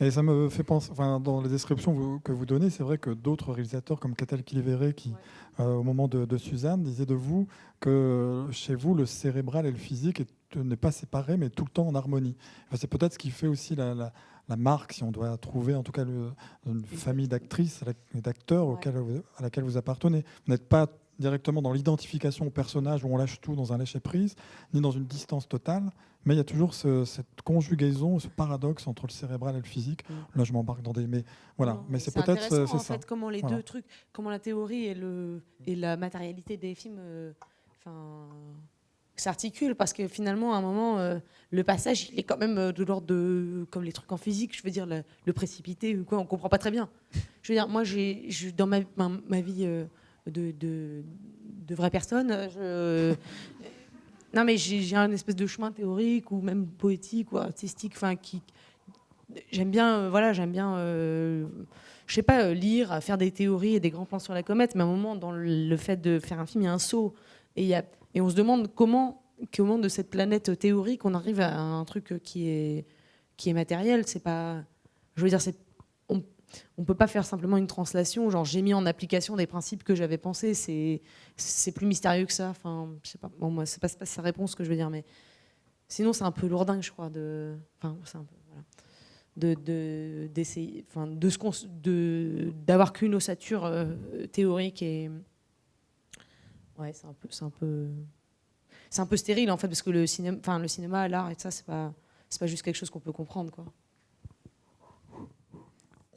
Et ça me fait penser, dans les descriptions que vous donnez, c'est vrai que d'autres réalisateurs comme Catel Kilivere, qui, au moment de Suzanne, disaient de vous que chez vous, le cérébral et le physique n'est pas séparé, mais tout le temps en harmonie. Enfin, c'est peut-être ce qui fait aussi la marque, si on doit trouver en tout cas une famille d'actrices et d'acteurs à laquelle vous appartenez. Vous n'êtes pas directement dans l'identification au personnage où on lâche tout dans un lâcher-prise, ni dans une distance totale, mais il y a toujours cette conjugaison, ce paradoxe entre le cérébral et le physique. Là, je m'embarque dans des... Mais voilà, non, mais c'est peut-être intéressant, c'est en ça. fait, comment les deux trucs, comment la théorie et la matérialité des films s'articulent, parce que finalement, à un moment, le passage, il est quand même de l'ordre de... Comme les trucs en physique, je veux dire, le précipité, ou quoi, on comprend pas très bien. Je veux dire, moi, dans ma vie... de vraies personnes. Non, mais j'ai un espèce de chemin théorique ou même poétique ou artistique, j'aime bien, je sais pas, lire, faire des théories et des grands plans sur la comète, mais à un moment, dans le fait de faire un film, il y a un saut et on se demande comment de cette planète théorique on arrive à un truc qui est matériel. C'est pas, je veux dire, on peut pas faire simplement une translation, genre j'ai mis en application des principes que j'avais pensés, c'est plus mystérieux que ça. Enfin, je sais pas. Bon, moi, c'est pas sa réponse que je veux dire, mais sinon c'est un peu lourdingue, je crois, c'est un peu, voilà, d'essayer, d'avoir qu'une ossature théorique et ouais, c'est un peu stérile en fait, parce que le cinéma, l'art et ça, c'est pas juste quelque chose qu'on peut comprendre, quoi.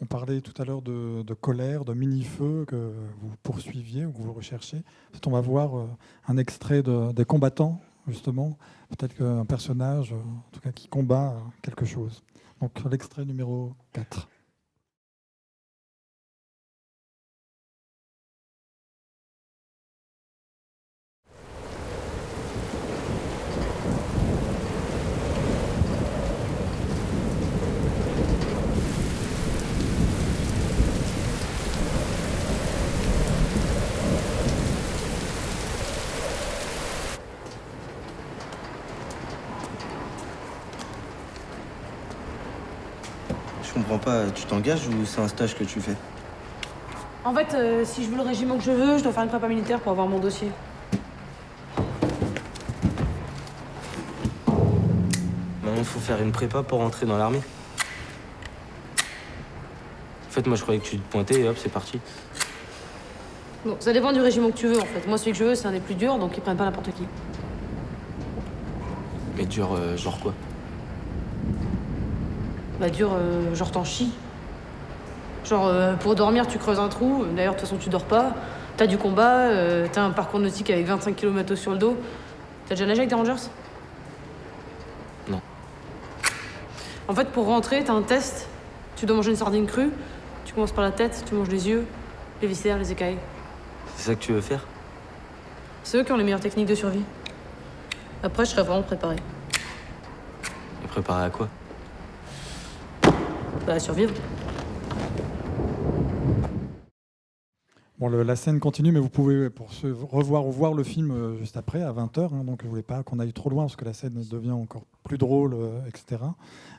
On parlait tout à l'heure de colère, de mini-feu que vous poursuiviez ou que vous recherchez. On va voir un extrait des combattants, justement. Peut-être qu'un personnage, en tout cas, qui combat quelque chose. Donc l'extrait numéro 4. Je comprends pas, tu t'engages ou c'est un stage que tu fais? En fait, si je veux le régiment que je veux, je dois faire une prépa militaire pour avoir mon dossier. Maintenant, il faut faire une prépa pour rentrer dans l'armée. En fait, moi, je croyais que tu te pointais et hop, c'est parti. Bon, ça dépend du régiment que tu veux, en fait. Moi, celui que je veux, c'est un des plus durs, donc ils prennent pas n'importe qui. Mais dur, genre quoi? Bah dur, genre t'en chies. Genre pour dormir, tu creuses un trou. D'ailleurs, de toute façon, tu dors pas. T'as du combat, t'as un parcours nautique avec 25 km sur le dos. T'as déjà nagé avec des rangers? Non. En fait, pour rentrer, t'as un test. Tu dois manger une sardine crue. Tu commences par la tête, tu manges les yeux, les viscères, les écailles. C'est ça que tu veux faire? C'est eux qui ont les meilleures techniques de survie. Après, je serais vraiment préparée. Et préparé à quoi? Bah, à survivre. Bon, la scène continue, mais vous pouvez pour se revoir ou voir le film juste après, à 20h. Donc, je ne voulais pas qu'on aille trop loin, parce que la scène devient encore plus drôle, etc.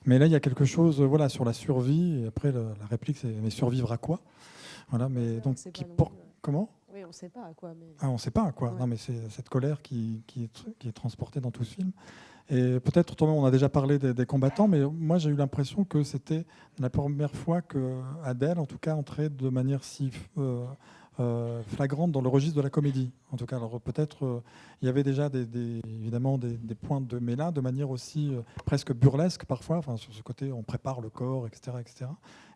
Mais là, il y a quelque chose sur la survie. Et après, la réplique, c'est « mais survivre à quoi ?» Voilà, mais donc, Comment ? Oui, on ne sait pas à quoi. Mais... Ah, on ne sait pas à quoi. Ouais. Non, mais c'est cette colère qui est transportée dans tout ce film. Et peut-être, toi, on a déjà parlé des combattants, mais moi, j'ai eu l'impression que c'était la première fois que Adèle, en tout cas, entrait de manière si flagrante dans le registre de la comédie. En tout cas, alors peut-être il y avait déjà évidemment des points de, mais là, de manière aussi presque burlesque parfois, enfin, sur ce côté, on prépare le corps, etc., etc.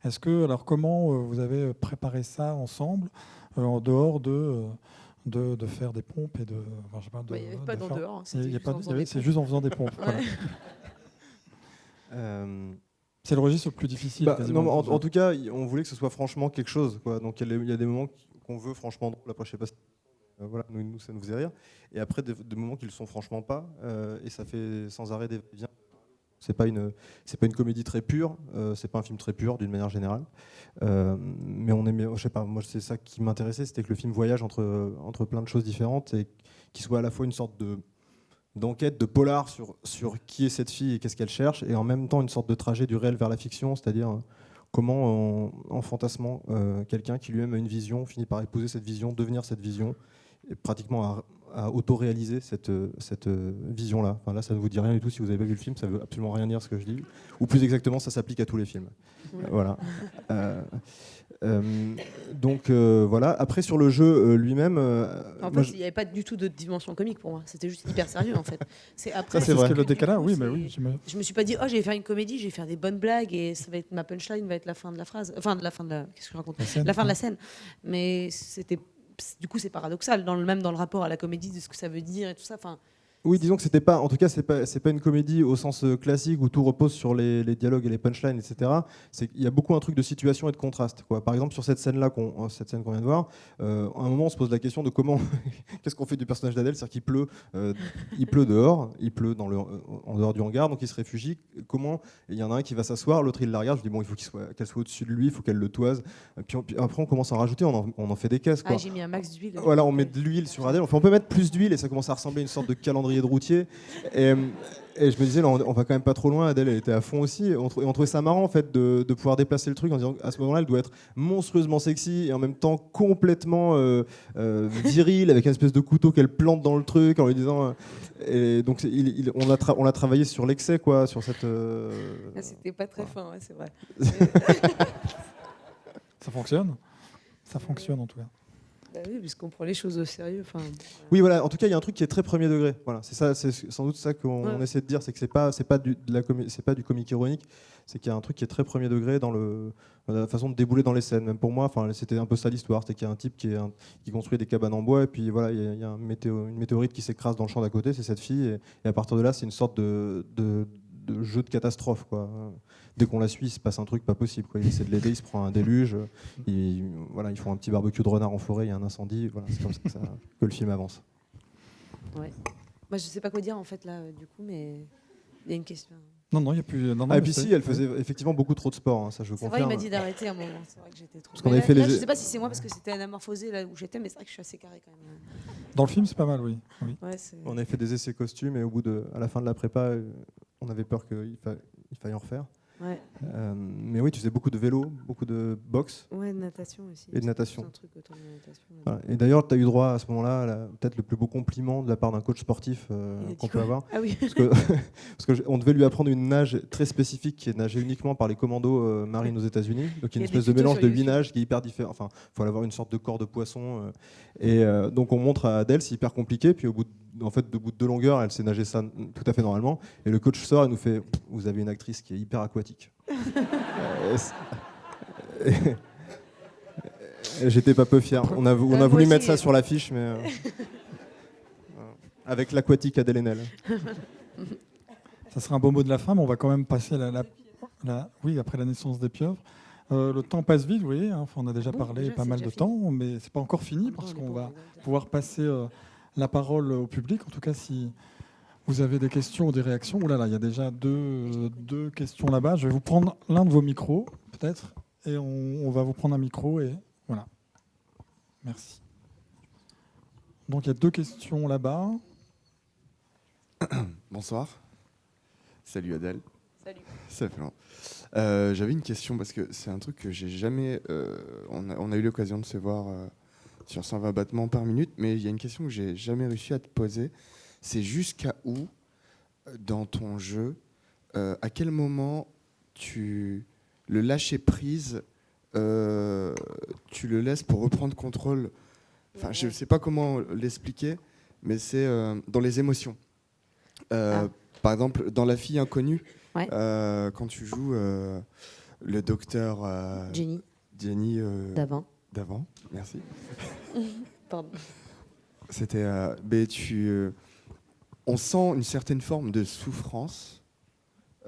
Est-ce que, alors, comment vous avez préparé ça ensemble, en dehors de faire des pompes et de. Enfin, je sais pas, Il n'y avait pas d'en dehors. C'est juste en faisant des pompes. Voilà. C'est le registre le plus difficile. Non, en tout cas, on voulait que ce soit franchement quelque chose, quoi. Donc il y a des moments qu'on veut franchement drôle. Après, je sais pas. Voilà, nous, ça nous faisait rire. Et après, des moments qui le sont franchement pas. Et ça fait sans arrêt des va-et-vient. C'est pas une comédie très pure. C'est pas un film très pur d'une manière générale. Mais on aimait, je sais pas. Moi, c'est ça qui m'intéressait, c'était que le film voyage entre plein de choses différentes et qu'il soit à la fois une sorte d'enquête, de polar sur qui est cette fille et qu'est-ce qu'elle cherche, et en même temps une sorte de trajet du réel vers la fiction, c'est-à-dire comment en fantasmant quelqu'un qui lui-même a une vision finit par épouser cette vision, devenir cette vision, et pratiquement à auto-réaliser cette vision-là. Enfin, là, ça ne vous dit rien du tout si vous n'avez pas vu le film, ça ne veut absolument rien dire ce que je dis, ou plus exactement, ça s'applique à tous les films. Oui. Voilà. Donc voilà. Après sur le jeu lui-même, en fait, il n'y avait pas du tout de dimension comique pour moi. C'était juste hyper sérieux en fait. C'est après. Ça c'est vrai. Le décalage, oui, mais oui. Je me suis pas dit, oh, je vais faire une comédie, je vais faire des bonnes blagues et ça va être ma punchline, va être la fin de la phrase, qu'est-ce que je raconte ? La fin de la scène. Mais du coup, c'est paradoxal, même dans le rapport à la comédie de ce que ça veut dire et tout ça. Enfin. Oui, disons que c'était pas, en tout cas, c'est pas une comédie au sens classique où tout repose sur les dialogues et les punchlines, etc. Il y a beaucoup un truc de situation et de contraste, quoi. Par exemple, sur cette scène-là, cette scène qu'on vient de voir, à un moment, on se pose la question de comment, qu'est-ce qu'on fait du personnage d'Adèle, c'est-à-dire qu'il pleut, dehors, il pleut en dehors du hangar, donc il se réfugie. Comment il y en a un qui va s'asseoir, l'autre il la regarde. Je dis bon, il faut qu'elle soit au-dessus de lui, il faut qu'elle le toise. Puis après, on commence à en rajouter, on en fait des caisses, quoi. J'ai mis un max d'huile. Voilà, on met de l'huile sur Adèle. On peut mettre plus d'huile et ça commence à ressembler à une sorte de calendrier de routier. Et je me disais, là, on va quand même pas trop loin. Adèle, elle était à fond aussi. Et on trouvait ça marrant en fait de pouvoir déplacer le truc en disant à ce moment-là, elle doit être monstrueusement sexy et en même temps complètement virile, avec une espèce de couteau qu'elle plante dans le truc en lui disant. Et donc on a travaillé sur l'excès, quoi, sur cette. C'était pas très fin, ouais, c'est vrai. Ça fonctionne. Ça fonctionne en tout cas. Bah oui, puisqu'on prend les choses au sérieux. Oui, voilà. En tout cas, il y a un truc qui est très premier degré. Voilà, c'est ça. C'est sans doute ça qu'on essaie de dire, c'est que c'est pas du comique ironique. C'est qu'il y a un truc qui est très premier degré dans la façon de débouler dans les scènes. Même pour moi, enfin, c'était un peu ça l'histoire. C'était qu'il y a un type qui construit des cabanes en bois et puis voilà, il y a une météorite qui s'écrase dans le champ d'à côté. C'est cette fille et à partir de là, c'est une sorte de jeu de catastrophe, quoi. Dès qu'on la suit, il se passe un truc pas possible, quoi. Il essaie de l'aider, il se prend un déluge, ils font un petit barbecue de renard en forêt, il y a un incendie, voilà, c'est comme ça que le film avance. Ouais. Moi, je sais pas quoi dire en fait là, du coup, mais il y a une question. Non, il n'y a plus. Et puis si, elle faisait effectivement beaucoup trop de sport, hein, ça je confirme. C'est vrai, il m'a dit d'arrêter à un moment. C'est vrai que j'étais trop. Parce qu'on là, je sais pas si c'est moi parce que c'était anamorphosé là où j'étais, mais c'est vrai que je suis assez carré quand même. Dans le film, c'est pas mal, oui. Ouais, on avait fait des essais costumes et à la fin de la prépa, on avait peur qu'il faille en refaire. Ouais. Mais oui, tu faisais beaucoup de vélo, beaucoup de boxe. Ouais, de natation aussi. Et de natation. Un truc autour de la natation. Voilà. Et d'ailleurs, tu as eu droit à ce moment-là, peut-être le plus beau compliment de la part d'un coach sportif qu'on peut avoir. Ah oui. Parce qu'on devait lui apprendre une nage très spécifique qui est nagée uniquement par les commandos marines aux États-Unis. Donc il y a une espèce de mélange de 8 nages qui est hyper différent. Enfin, il faut avoir une sorte de corps de poisson. Et donc on montre à Adèle, c'est hyper compliqué. Puis au bout de 2 longueurs, elle sait nager ça tout à fait normalement. Et le coach sort et nous fait « Vous avez une actrice qui est hyper aquatique. » J'étais pas peu fier. On a voulu mettre ça sur l'affiche, mais avec l'aquatique Adèle Haenel. Ça sera un beau mot de la fin, mais on va quand même passer oui, après la naissance des pieuvres. Le temps passe vite, vous voyez. On a déjà parlé pas mal de temps, mais c'est pas encore fini parce qu'on va pouvoir passer la parole au public. En tout cas, si vous avez des questions ou des réactions. Ouh là là, il y a déjà deux questions là-bas. Je vais vous prendre l'un de vos micros, peut-être, et on va vous prendre un micro et voilà. Merci. Donc il y a 2 questions là-bas. Bonsoir. Salut Adèle. Salut. Ça fait long. J'avais une question parce que c'est un truc que j'ai jamais. On a eu l'occasion de se voir sur 120 battements par minute, mais il y a une question que j'ai jamais réussi à te poser. C'est jusqu'à où, dans ton jeu, à quel moment le lâcher prise, tu le laisses pour reprendre contrôle. Enfin, je ne sais pas comment l'expliquer, mais c'est dans les émotions. Par exemple, dans La fille inconnue, quand tu joues le docteur Jenny d'avant, merci. Pardon. C'était, on sent une certaine forme de souffrance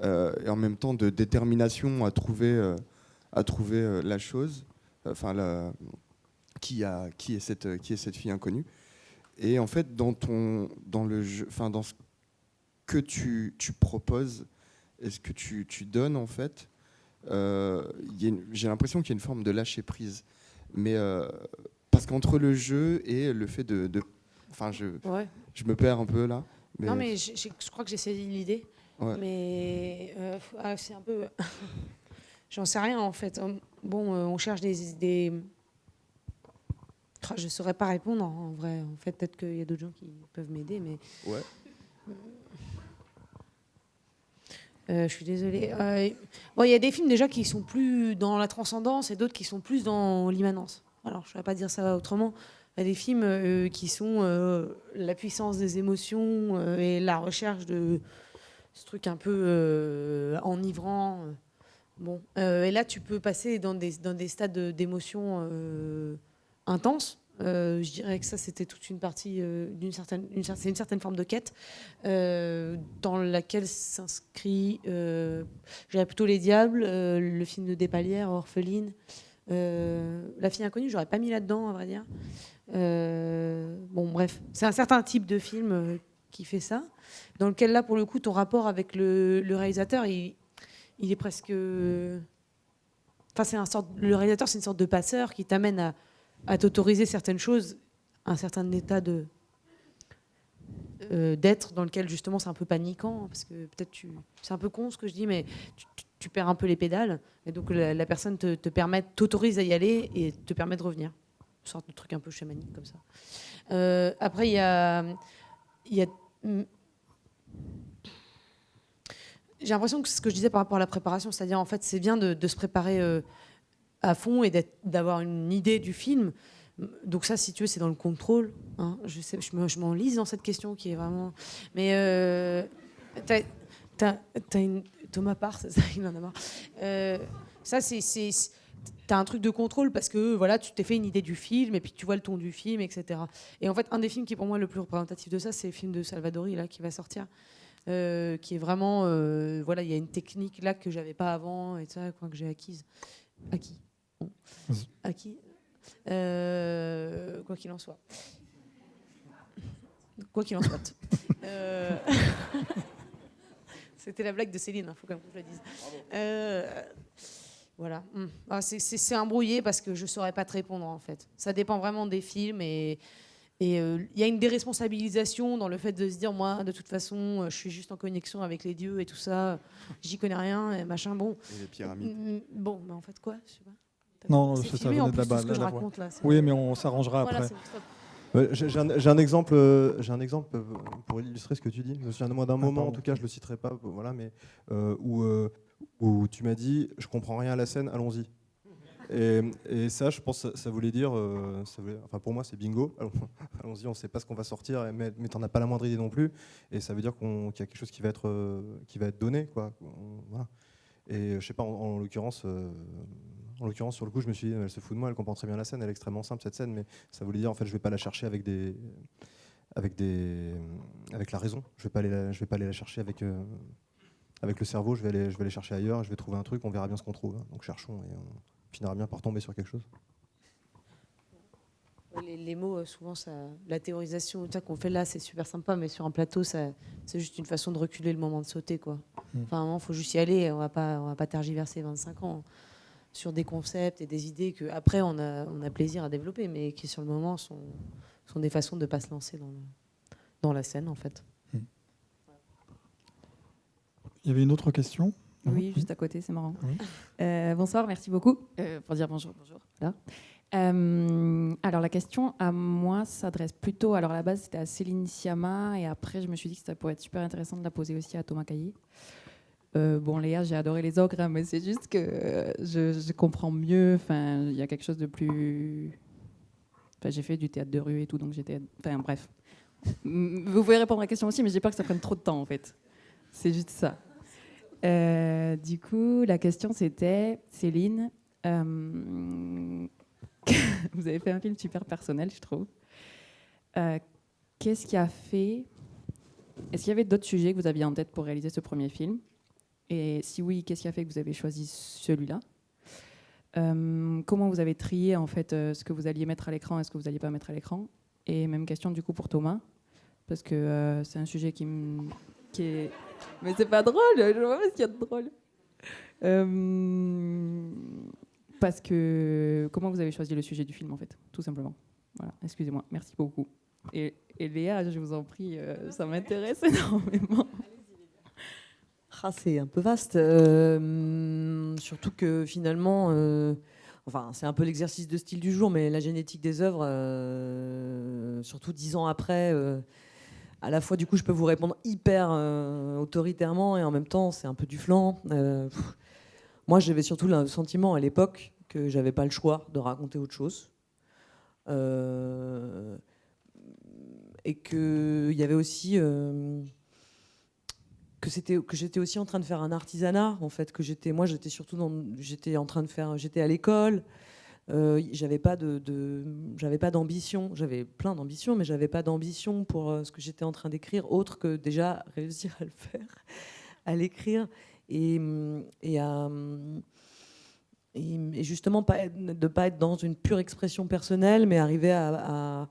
et en même temps de détermination à trouver la chose, enfin qui est cette fille inconnue. Et en fait, dans le jeu, enfin dans ce que tu proposes et ce que tu donnes en fait, j'ai l'impression qu'il y a une forme de lâcher prise. Mais parce qu'entre le jeu et le fait enfin je me perds un peu là. Mais non mais je crois que j'ai saisi l'idée. Ouais. Mais c'est un peu, j'en sais rien en fait. Bon, on cherche des... Je ne saurais pas répondre en vrai. En fait, peut-être qu'il y a d'autres gens qui peuvent m'aider, mais. Ouais. Je suis désolée. Bon, il y a des films déjà qui sont plus dans la transcendance et d'autres qui sont plus dans l'immanence. Alors, je ne vais pas dire ça autrement. Il y a des films qui sont la puissance des émotions et la recherche de ce truc un peu enivrant. Bon, et là, tu peux passer dans des stades d'émotions intenses. Je dirais que ça, c'était toute une partie c'est une certaine forme de quête dans laquelle s'inscrit, je dirais plutôt Les Diables, le film de Despalières, Orpheline, La fille inconnue, j'aurais pas mis là-dedans, à vrai dire. Bon, bref, c'est un certain type de film qui fait ça, dans lequel là, pour le coup, ton rapport avec le réalisateur, il est presque. Enfin, le réalisateur, c'est une sorte de passeur qui t'amène à t'autoriser certaines choses, un certain état d'être dans lequel justement c'est un peu paniquant, parce que peut-être c'est un peu con ce que je dis, mais tu perds un peu les pédales, et donc la personne t'autorise à y aller et te permet de revenir. Une sorte de truc un peu chamanique comme ça. Après, il y a j'ai l'impression que c'est ce que je disais par rapport à la préparation, c'est-à-dire en fait c'est bien de se préparer à fond et d'avoir une idée du film. Donc ça, si tu veux, c'est dans le contrôle. Hein. Je m'enlise dans cette question qui est vraiment... Mais t'as une... Thomas Parr, c'est ça, il en a marre. Ça, t'as un truc de contrôle parce que voilà, tu t'es fait une idée du film et puis tu vois le ton du film, etc. Et en fait, un des films qui est pour moi le plus représentatif de ça, c'est le film de Salvadori là, qui va sortir. Qui est vraiment... voilà, il y a une technique là que j'avais pas avant et ça, que j'ai acquise. Acquis. Quoi qu'il en soit. Quoi qu'il en soit. C'était la blague de Céline, il faut quand même que je la dise. Voilà. C'est embrouillé parce que je ne saurais pas te répondre en fait. Ça dépend vraiment des films et il y a une déresponsabilisation dans le fait de se dire moi de toute façon je suis juste en connexion avec les dieux et tout ça, j'y connais rien et machin bon. Et les pyramides. Bon, mais en fait quoi, je sais pas. Non, c'est ça filmé venait en de plus la tout base. ce que je raconte là. Oui, mais on s'arrangera voilà, après. J'ai un exemple pour illustrer ce que tu dis. Je me souviens d'un moment, en tout cas, je le citerai pas, voilà, mais où tu m'as dit, je comprends rien à la scène, allons-y. Et ça, je pense, ça voulait dire, enfin pour moi, c'est bingo. Allons-y, on ne sait pas ce qu'on va sortir, mais t'en as pas la moindre idée non plus. Et ça veut dire qu'il y a quelque chose qui va être donné, quoi. Voilà. Et je sais pas, en l'occurrence, sur le coup, je me suis dit, elle se fout de moi, elle comprend très bien la scène, elle est extrêmement simple cette scène, mais ça voulait dire en fait, je vais pas la chercher avec la raison. Je vais pas aller la chercher avec le cerveau. Je vais aller chercher ailleurs. Je vais trouver un truc. On verra bien ce qu'on trouve. Donc cherchons et on finira bien par tomber sur quelque chose. Les mots, souvent, la théorisation qu'on fait là, c'est super sympa, mais sur un plateau, c'est juste une façon de reculer le moment de sauter, quoi. Enfin, il faut juste y aller. On va pas tergiverser 25 ans sur des concepts et des idées que après on a plaisir à développer, mais qui sur le moment sont des façons de pas se lancer dans la scène, en fait. Il y avait une autre question. Oui, juste à côté, c'est marrant. Oui. Bonsoir, merci beaucoup pour dire bonjour. Voilà. Alors la question à moi s'adresse plutôt, alors à la base c'était à Céline Sciamma et après je me suis dit que ça pourrait être super intéressant de la poser aussi à Thomas Caillet. Bon Léa, j'ai adoré les ogres, hein, mais c'est juste que je comprends mieux, enfin il y a quelque chose de plus... Enfin, j'ai fait du théâtre de rue et tout, donc j'étais... Enfin bref. Vous pouvez répondre à la question aussi, mais j'ai peur que ça prenne trop de temps en fait. C'est juste ça. Du coup, la question c'était, Céline... Vous avez fait un film super personnel, je trouve. Qu'est-ce qui a fait... Est-ce qu'il y avait d'autres sujets que vous aviez en tête pour réaliser ce premier film? Et si oui, qu'est-ce qui a fait que vous avez choisi celui-là? Comment vous avez trié en fait ce que vous alliez mettre à l'écran et ce que vous n'alliez pas mettre à l'écran? Et même question du coup pour Thomas, parce que c'est un sujet qui est... Mais c'est pas drôle, je vois pas ce qu'il y a de drôle. Parce que comment vous avez choisi le sujet du film en fait, tout simplement. Voilà, excusez-moi, merci beaucoup. Et Léa, je vous en prie, ça m'intéresse énormément. Ah, c'est un peu vaste, surtout que finalement, enfin c'est un peu l'exercice de style du jour, mais la génétique des œuvres, surtout 10 ans après, à la fois du coup je peux vous répondre hyper autoritairement et en même temps c'est un peu du flanc. Moi, j'avais surtout le sentiment à l'époque que j'avais pas le choix de raconter autre chose. Et qu'il y avait aussi... que j'étais aussi en train de faire un artisanat, en fait. Moi, j'étais surtout j'étais en train de faire... J'étais à l'école. J'avais pas d'ambition. J'avais plein d'ambitions, mais j'avais pas d'ambition pour ce que j'étais en train d'écrire, autre que déjà réussir à le faire, à l'écrire. Et justement de ne pas être dans une pure expression personnelle, mais arriver à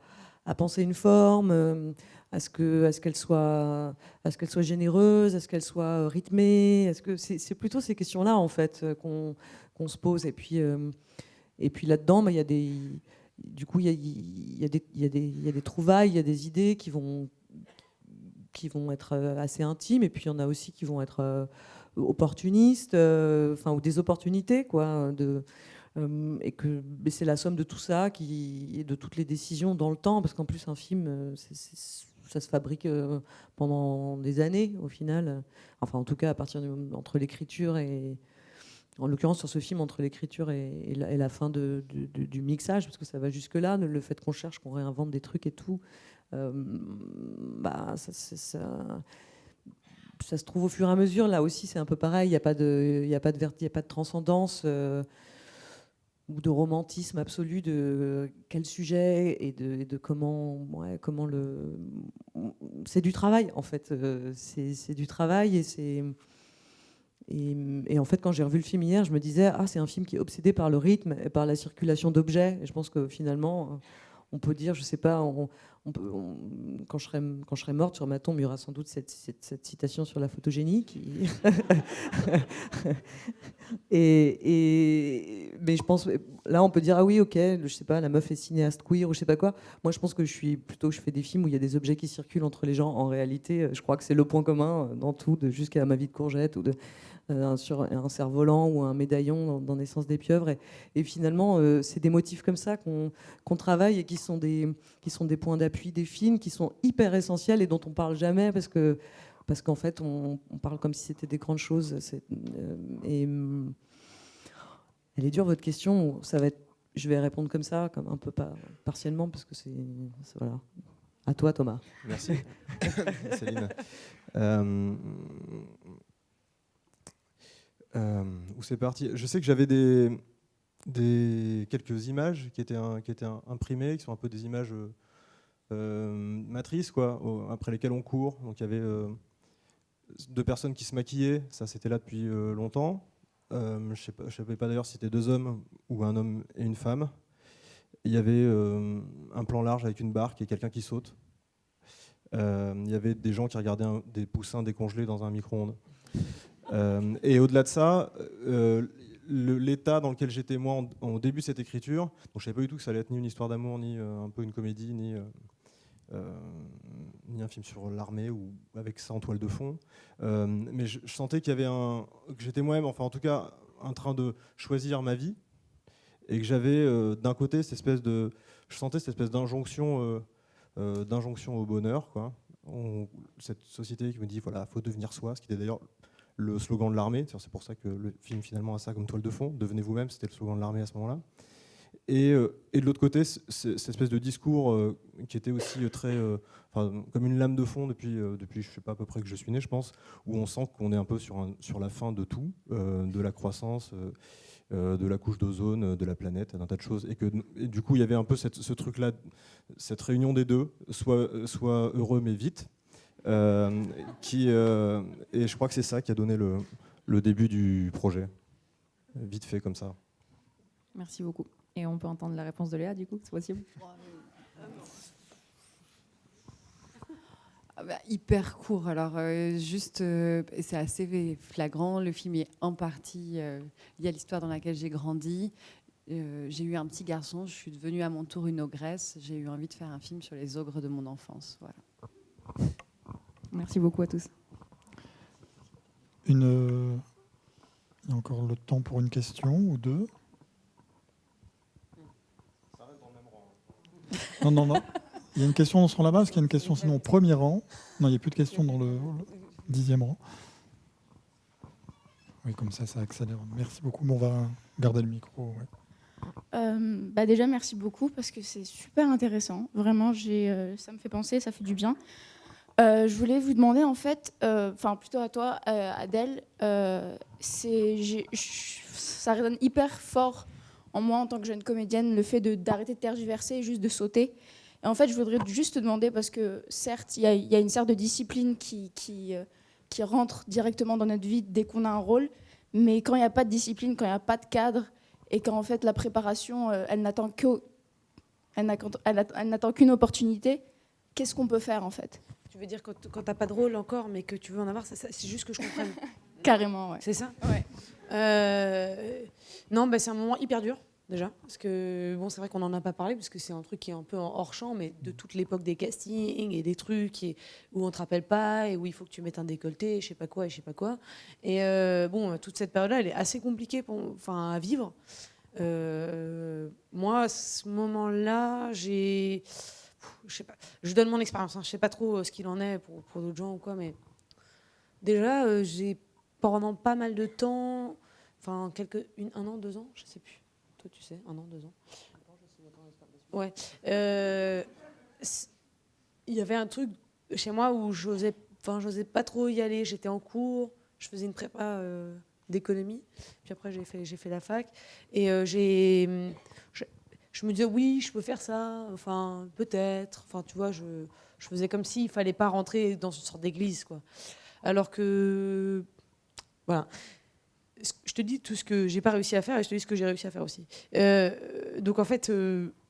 penser une forme, à ce qu'elle soit généreuse, à ce qu'elle soit rythmée. C'est plutôt ces questions-là en fait qu'on se pose. Et puis là-dedans, il y a des trouvailles, il y a des idées qui vont être assez intimes, et puis il y en a aussi qui vont être opportunistes, ou des opportunités, quoi. Et que c'est la somme de tout ça, et de toutes les décisions dans le temps, parce qu'en plus un film, ça se fabrique pendant des années au final. Enfin, en tout cas, entre l'écriture et, en l'occurrence sur ce film, entre l'écriture et la fin du mixage, parce que ça va jusque là, le fait qu'on cherche, qu'on réinvente des trucs et tout. Ça se trouve au fur et à mesure. Là aussi, c'est un peu pareil. Il n'y a pas de transcendance ou de romantisme absolu de quel sujet et de comment c'est du travail en fait. C'est du travail et en fait, quand j'ai revu le film hier, je me disais c'est un film qui est obsédé par le rythme et par la circulation d'objets. Et je pense que finalement, on peut dire, je sais pas, quand je serai morte, sur ma tombe, il y aura sans doute cette citation sur la photogénie. Mais je pense, là, on peut dire oui, ok, je sais pas, la meuf est cinéaste queer ou je sais pas quoi. Moi, je pense que je fais des films où il y a des objets qui circulent entre les gens. En réalité, je crois que c'est le point commun dans tout, jusqu'à Ma vie de courgette ou sur un cerf-volant ou un médaillon dans Naissance des pieuvres. Et finalement, c'est des motifs comme ça qu'on travaille et qui sont des points d'appui des films, qui sont hyper essentiels et dont on parle jamais parce qu'en fait, on parle comme si c'était des grandes choses. Elle est dure, votre question. Je vais répondre comme ça, comme un peu partiellement, parce que c'est voilà. À toi, Thomas. Merci. Céline. Où c'est parti? Je sais que j'avais quelques images qui étaient imprimées, qui sont un peu des images matrices, quoi, après lesquelles on court. Donc il y avait 2 personnes qui se maquillaient, ça c'était là depuis longtemps. Je ne savais pas d'ailleurs si c'était 2 hommes ou un homme et une femme. Il y avait un plan large avec une barque et quelqu'un qui saute. Il y avait des gens qui regardaient des poussins décongelés dans un micro-ondes. Et au-delà de ça, l'état dans lequel j'étais moi au début de cette écriture, donc je ne savais pas du tout que ça allait être ni une histoire d'amour, ni un peu une comédie, ni un film sur l'armée ou avec ça en toile de fond. Mais je sentais qu'il y avait que j'étais moi-même, enfin en tout cas, en train de choisir ma vie. et que j'avais d'un côté je sentais cette espèce d'injonction au bonheur, quoi. Cette société qui me dit voilà, faut devenir soi, ce qui était d'ailleurs le slogan de l'armée. C'est pour ça que le film finalement a ça comme toile de fond. Devenez vous-même, c'était le slogan de l'armée à ce moment-là. Et de l'autre côté, cette espèce de discours qui était aussi comme une lame de fond depuis je sais pas à peu près que je suis né, je pense, où on sent qu'on est un peu sur la fin de tout, de la croissance, de la couche d'ozone, de la planète, d'un tas de choses, et du coup il y avait un peu ce truc-là, cette réunion des deux, soit heureux mais vite, et je crois que c'est ça qui a donné le début du projet, vite fait comme ça. Merci beaucoup. Et on peut entendre la réponse de Léa, du coup, c'est possible? Hyper court. Alors, c'est assez flagrant. Le film est en partie lié à l'histoire dans laquelle j'ai grandi. J'ai eu un petit garçon, je suis devenue à mon tour une ogresse. J'ai eu envie de faire un film sur les ogres de mon enfance. Voilà. Merci beaucoup à tous. Il y a encore le temps pour une question ou deux. Non. Il y a une question sur la base, il y a une question sinon au premier rang. Non, il n'y a plus de questions dans le 10e rang. Oui, comme ça accélère. Merci beaucoup. Bon, on va garder le micro. Ouais. Déjà, merci beaucoup parce que c'est super intéressant. Vraiment, ça me fait penser, ça fait du bien. Je voulais vous demander, en fait, plutôt à toi, Adèle, ça résonne hyper fort en moi en tant que jeune comédienne, le fait d'arrêter de tergiverser et juste de sauter. Et en fait, je voudrais juste te demander, parce que certes, il y a une sorte de discipline qui rentre directement dans notre vie dès qu'on a un rôle, mais quand il n'y a pas de discipline, quand il n'y a pas de cadre, et quand en fait la préparation, elle n'attend qu'une opportunité, qu'est-ce qu'on peut faire en fait? Tu veux dire quand tu n'as pas de rôle encore, mais que tu veux en avoir, c'est juste que je comprenne. Carrément, ouais. C'est ça? Ouais. Non, c'est un moment hyper dur, déjà. Parce que, bon, c'est vrai qu'on n'en a pas parlé, parce que c'est un truc qui est un peu hors champ, mais de toute l'époque des castings et des trucs où on ne te rappelle pas, et où il faut que tu mettes un décolleté, et je sais pas quoi. Et toute cette période-là, elle est assez compliquée à vivre. Moi, à ce moment-là, je sais pas, je donne mon expérience, hein. Je sais pas trop ce qu'il en est pour d'autres gens ou quoi, mais déjà, j'ai pendant pas mal de temps, un an, 2 ans, je sais plus. Toi, tu sais, 1 an, 2 ans. Ouais. Il y avait un truc chez moi où j'osais pas trop y aller. J'étais en cours, je faisais une prépa d'économie, puis après j'ai fait la fac, et je me disais oui, je peux faire ça, peut-être, tu vois, je faisais comme s'il fallait pas rentrer dans une sorte d'église, quoi. Alors que voilà, je te dis tout ce que j'ai pas réussi à faire et je te dis ce que j'ai réussi à faire aussi. Donc en fait,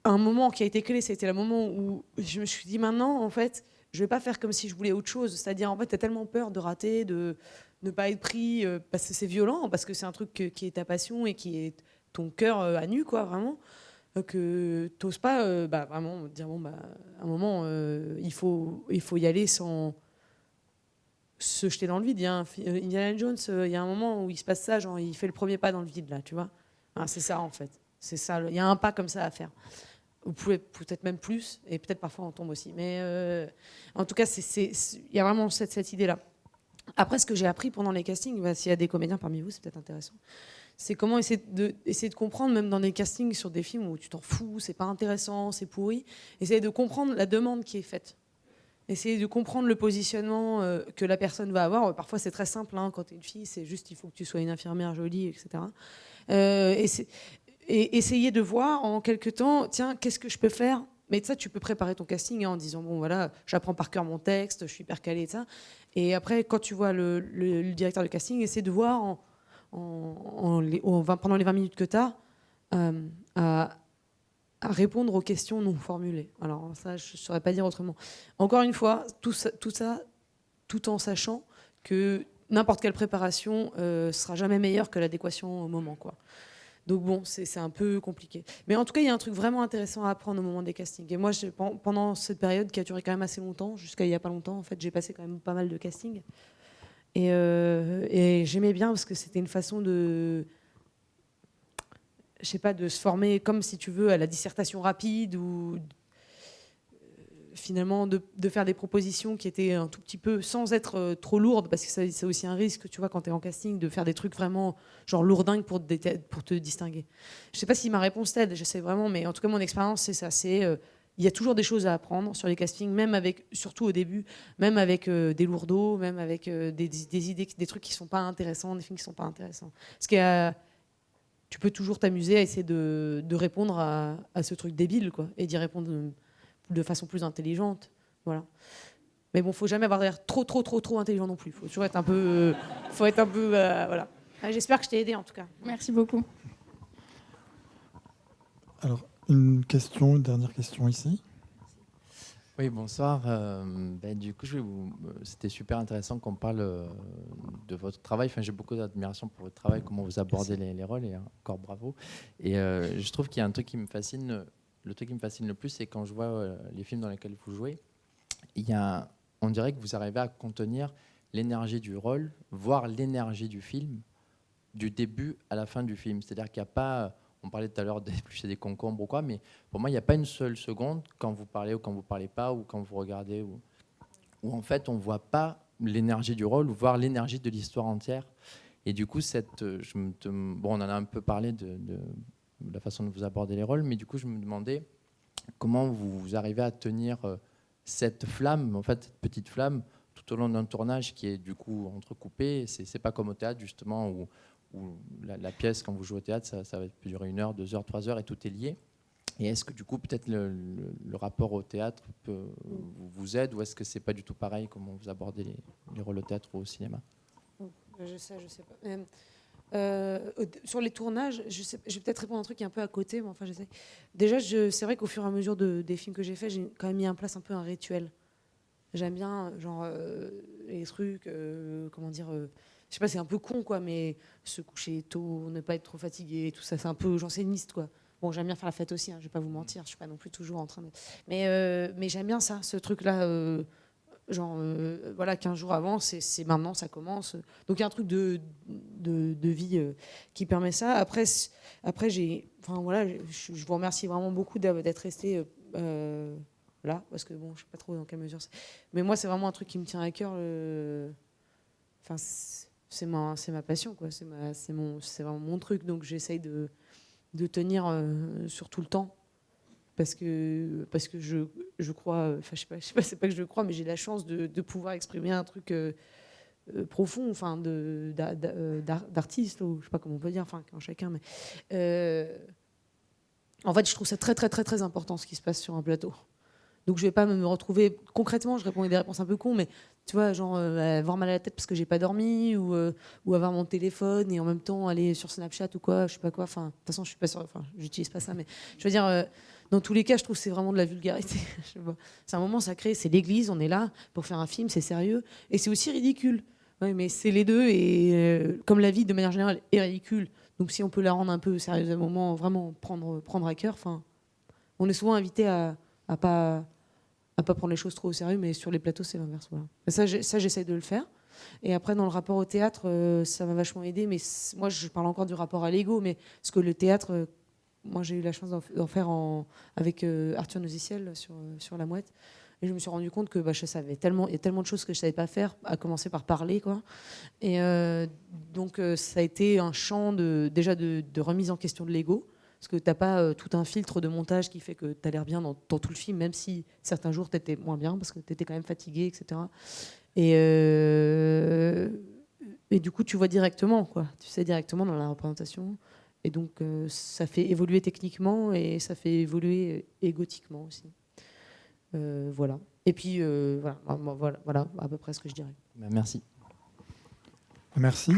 un moment qui a été clé, c'était le moment où je me suis dit maintenant, en fait, je vais pas faire comme si je voulais autre chose. C'est-à-dire, en fait, tu as tellement peur de rater, de ne pas être pris, parce que c'est violent, parce que c'est un truc qui est ta passion et qui est ton cœur à nu, quoi, vraiment, que tu n'oses pas vraiment dire à un moment, il faut y aller sans se jeter dans le vide. Il y a Indiana Jones, il y a un moment où il se passe ça, genre il fait le premier pas dans le vide, là, tu vois. C'est ça, en fait. C'est ça. Il y a un pas comme ça à faire. Vous pouvez peut-être même plus, et peut-être parfois on tombe aussi. Mais en tout cas, il y a vraiment cette idée-là. Après, ce que j'ai appris pendant les castings, s'il y a des comédiens parmi vous, c'est peut-être intéressant, c'est comment essayer de comprendre, même dans des castings sur des films où tu t'en fous, c'est pas intéressant, c'est pourri, essayer de comprendre la demande qui est faite. Essayer de comprendre le positionnement que la personne va avoir. Parfois, c'est très simple, hein, quand tu es une fille, c'est juste il faut que tu sois une infirmière jolie, etc. Et essayer de voir en quelque temps, tiens, qu'est-ce que je peux faire? Mais ça, tu peux préparer ton casting, hein, en disant, bon, voilà, j'apprends par cœur mon texte, je suis hyper calée, et ça. Et après, quand tu vois le directeur de casting, essaie de voir pendant les 20 minutes que tu as à répondre aux questions non formulées. Alors ça, je ne saurais pas dire autrement. Encore une fois, tout ça, tout en sachant que n'importe quelle préparation sera jamais meilleure que l'adéquation au moment, quoi. Donc bon, c'est un peu compliqué. Mais en tout cas, il y a un truc vraiment intéressant à apprendre au moment des castings. Et moi, pendant cette période qui a duré quand même assez longtemps, jusqu'à il n'y a pas longtemps, en fait, j'ai passé quand même pas mal de castings. Et j'aimais bien parce que c'était une façon de je sais pas, de se former comme si tu veux à la dissertation rapide ou finalement de faire des propositions qui étaient un tout petit peu sans être trop lourdes, parce que c'est aussi un risque, tu vois, quand tu es en casting, de faire des trucs vraiment genre lourdingues pour te distinguer. Je sais pas si ma réponse t'aide, je sais vraiment, mais en tout cas mon expérience c'est ça, il y a toujours des choses à apprendre sur les castings, même avec, surtout au début, même avec des lourdeaux, même avec des idées, des trucs qui sont pas intéressants, des films qui sont pas intéressants. Parce que tu peux toujours t'amuser à essayer de répondre à ce truc débile, quoi, et d'y répondre de façon plus intelligente, voilà. Mais bon, faut jamais avoir l'air trop intelligent non plus. Faut toujours être un peu, voilà. J'espère que je t'ai aidé en tout cas. Merci beaucoup. Alors, une dernière question ici. Oui, bonsoir. Du coup, c'était super intéressant qu'on parle de votre travail. Enfin, j'ai beaucoup d'admiration pour votre travail, comment vous abordez les rôles, et encore bravo. Et je trouve qu'il y a un truc qui me fascine. Le truc qui me fascine le plus, c'est quand je vois les films dans lesquels vous jouez, on dirait que vous arrivez à contenir l'énergie du rôle, voire l'énergie du film, du début à la fin du film. C'est-à-dire qu'il n'y a pas... On parlait tout à l'heure d'éplucher des concombres ou quoi, mais pour moi, il n'y a pas une seule seconde, quand vous parlez ou quand vous ne parlez pas, ou quand vous regardez, où en fait, on ne voit pas l'énergie du rôle, ou voire l'énergie de l'histoire entière. Et du coup, on en a un peu parlé de la façon de vous aborder les rôles, mais du coup, je me demandais comment vous arrivez à tenir cette flamme, en fait, cette petite flamme, tout au long d'un tournage qui est du coup entrecoupé. C'est pas comme au théâtre, justement, où la pièce, quand vous jouez au théâtre, ça va durer 1 heure, 2 heures, 3 heures, et tout est lié. Et est-ce que du coup, peut-être le rapport au théâtre vous aide, ou est-ce que c'est pas du tout pareil, comment vous abordez les rôles au théâtre ou au cinéma? Je sais pas. Sur les tournages, je vais peut-être répondre à un truc qui est un peu à côté, mais enfin j'essaie. Déjà, c'est vrai qu'au fur et à mesure des films que j'ai faits, j'ai quand même mis en place un peu un rituel. J'aime bien, genre, les trucs, comment dire, je sais pas, c'est un peu con, quoi, mais se coucher tôt, ne pas être trop fatigué, tout ça, c'est un peu janséniste, quoi. Bon, j'aime bien faire la fête aussi, hein, je vais pas vous mentir, je suis pas non plus toujours en train de... Mais j'aime bien ça, ce truc-là, voilà, 15 jours avant, c'est maintenant, ça commence. Donc il y a un truc de vie qui permet ça. Après voilà, je vous remercie vraiment beaucoup d'être resté là, parce que bon, je sais pas trop dans quelle mesure c'est. Mais moi, c'est vraiment un truc qui me tient à cœur. Enfin, c'est ma passion, quoi. C'est vraiment mon truc. Donc j'essaye de tenir sur tout le temps. Parce que je crois, enfin je sais pas, c'est pas que je crois, mais j'ai la chance de pouvoir exprimer un truc profond, enfin d'artiste, ou je sais pas comment on peut dire, enfin quand chacun, mais en fait je trouve ça très très très très important ce qui se passe sur un plateau. Donc je vais pas me retrouver concrètement, je réponds avec des réponses un peu cons, mais tu vois, genre avoir mal à la tête parce que j'ai pas dormi, ou avoir mon téléphone et en même temps aller sur Snapchat ou quoi, je sais pas quoi. Enfin, de toute façon, je suis pas sûre, enfin, j'utilise pas ça, mais je veux dire, dans tous les cas, je trouve que c'est vraiment de la vulgarité. Je sais pas. C'est un moment sacré, c'est l'église, on est là pour faire un film, c'est sérieux, et c'est aussi ridicule. Ouais, mais c'est les deux, et comme la vie de manière générale est ridicule, donc si on peut la rendre un peu sérieuse à un moment, vraiment prendre à cœur. Enfin, on est souvent invité à pas prendre les choses trop au sérieux, mais sur les plateaux, c'est l'inverse. Voilà. Ça, j'essaie de le faire. Et après, dans le rapport au théâtre, ça m'a vachement aidé. Mais moi, je parle encore du rapport à l'ego, mais parce que le théâtre, moi, j'ai eu la chance d'en faire avec Arthur Neuziciel sur La Mouette. Et je me suis rendu compte que il y a tellement de choses que je savais pas faire, à commencer par parler, quoi. Et donc, ça a été un champ déjà de remise en question de l'ego. Parce que tu n'as pas tout un filtre de montage qui fait que tu as l'air bien dans tout le film, même si certains jours tu étais moins bien parce que tu étais quand même fatigué, etc. Et du coup, tu vois directement, quoi. Tu sais directement dans la représentation. Et donc, ça fait évoluer techniquement et ça fait évoluer égotiquement aussi. Voilà. Et puis, voilà à peu près ce que je dirais. Merci. Merci.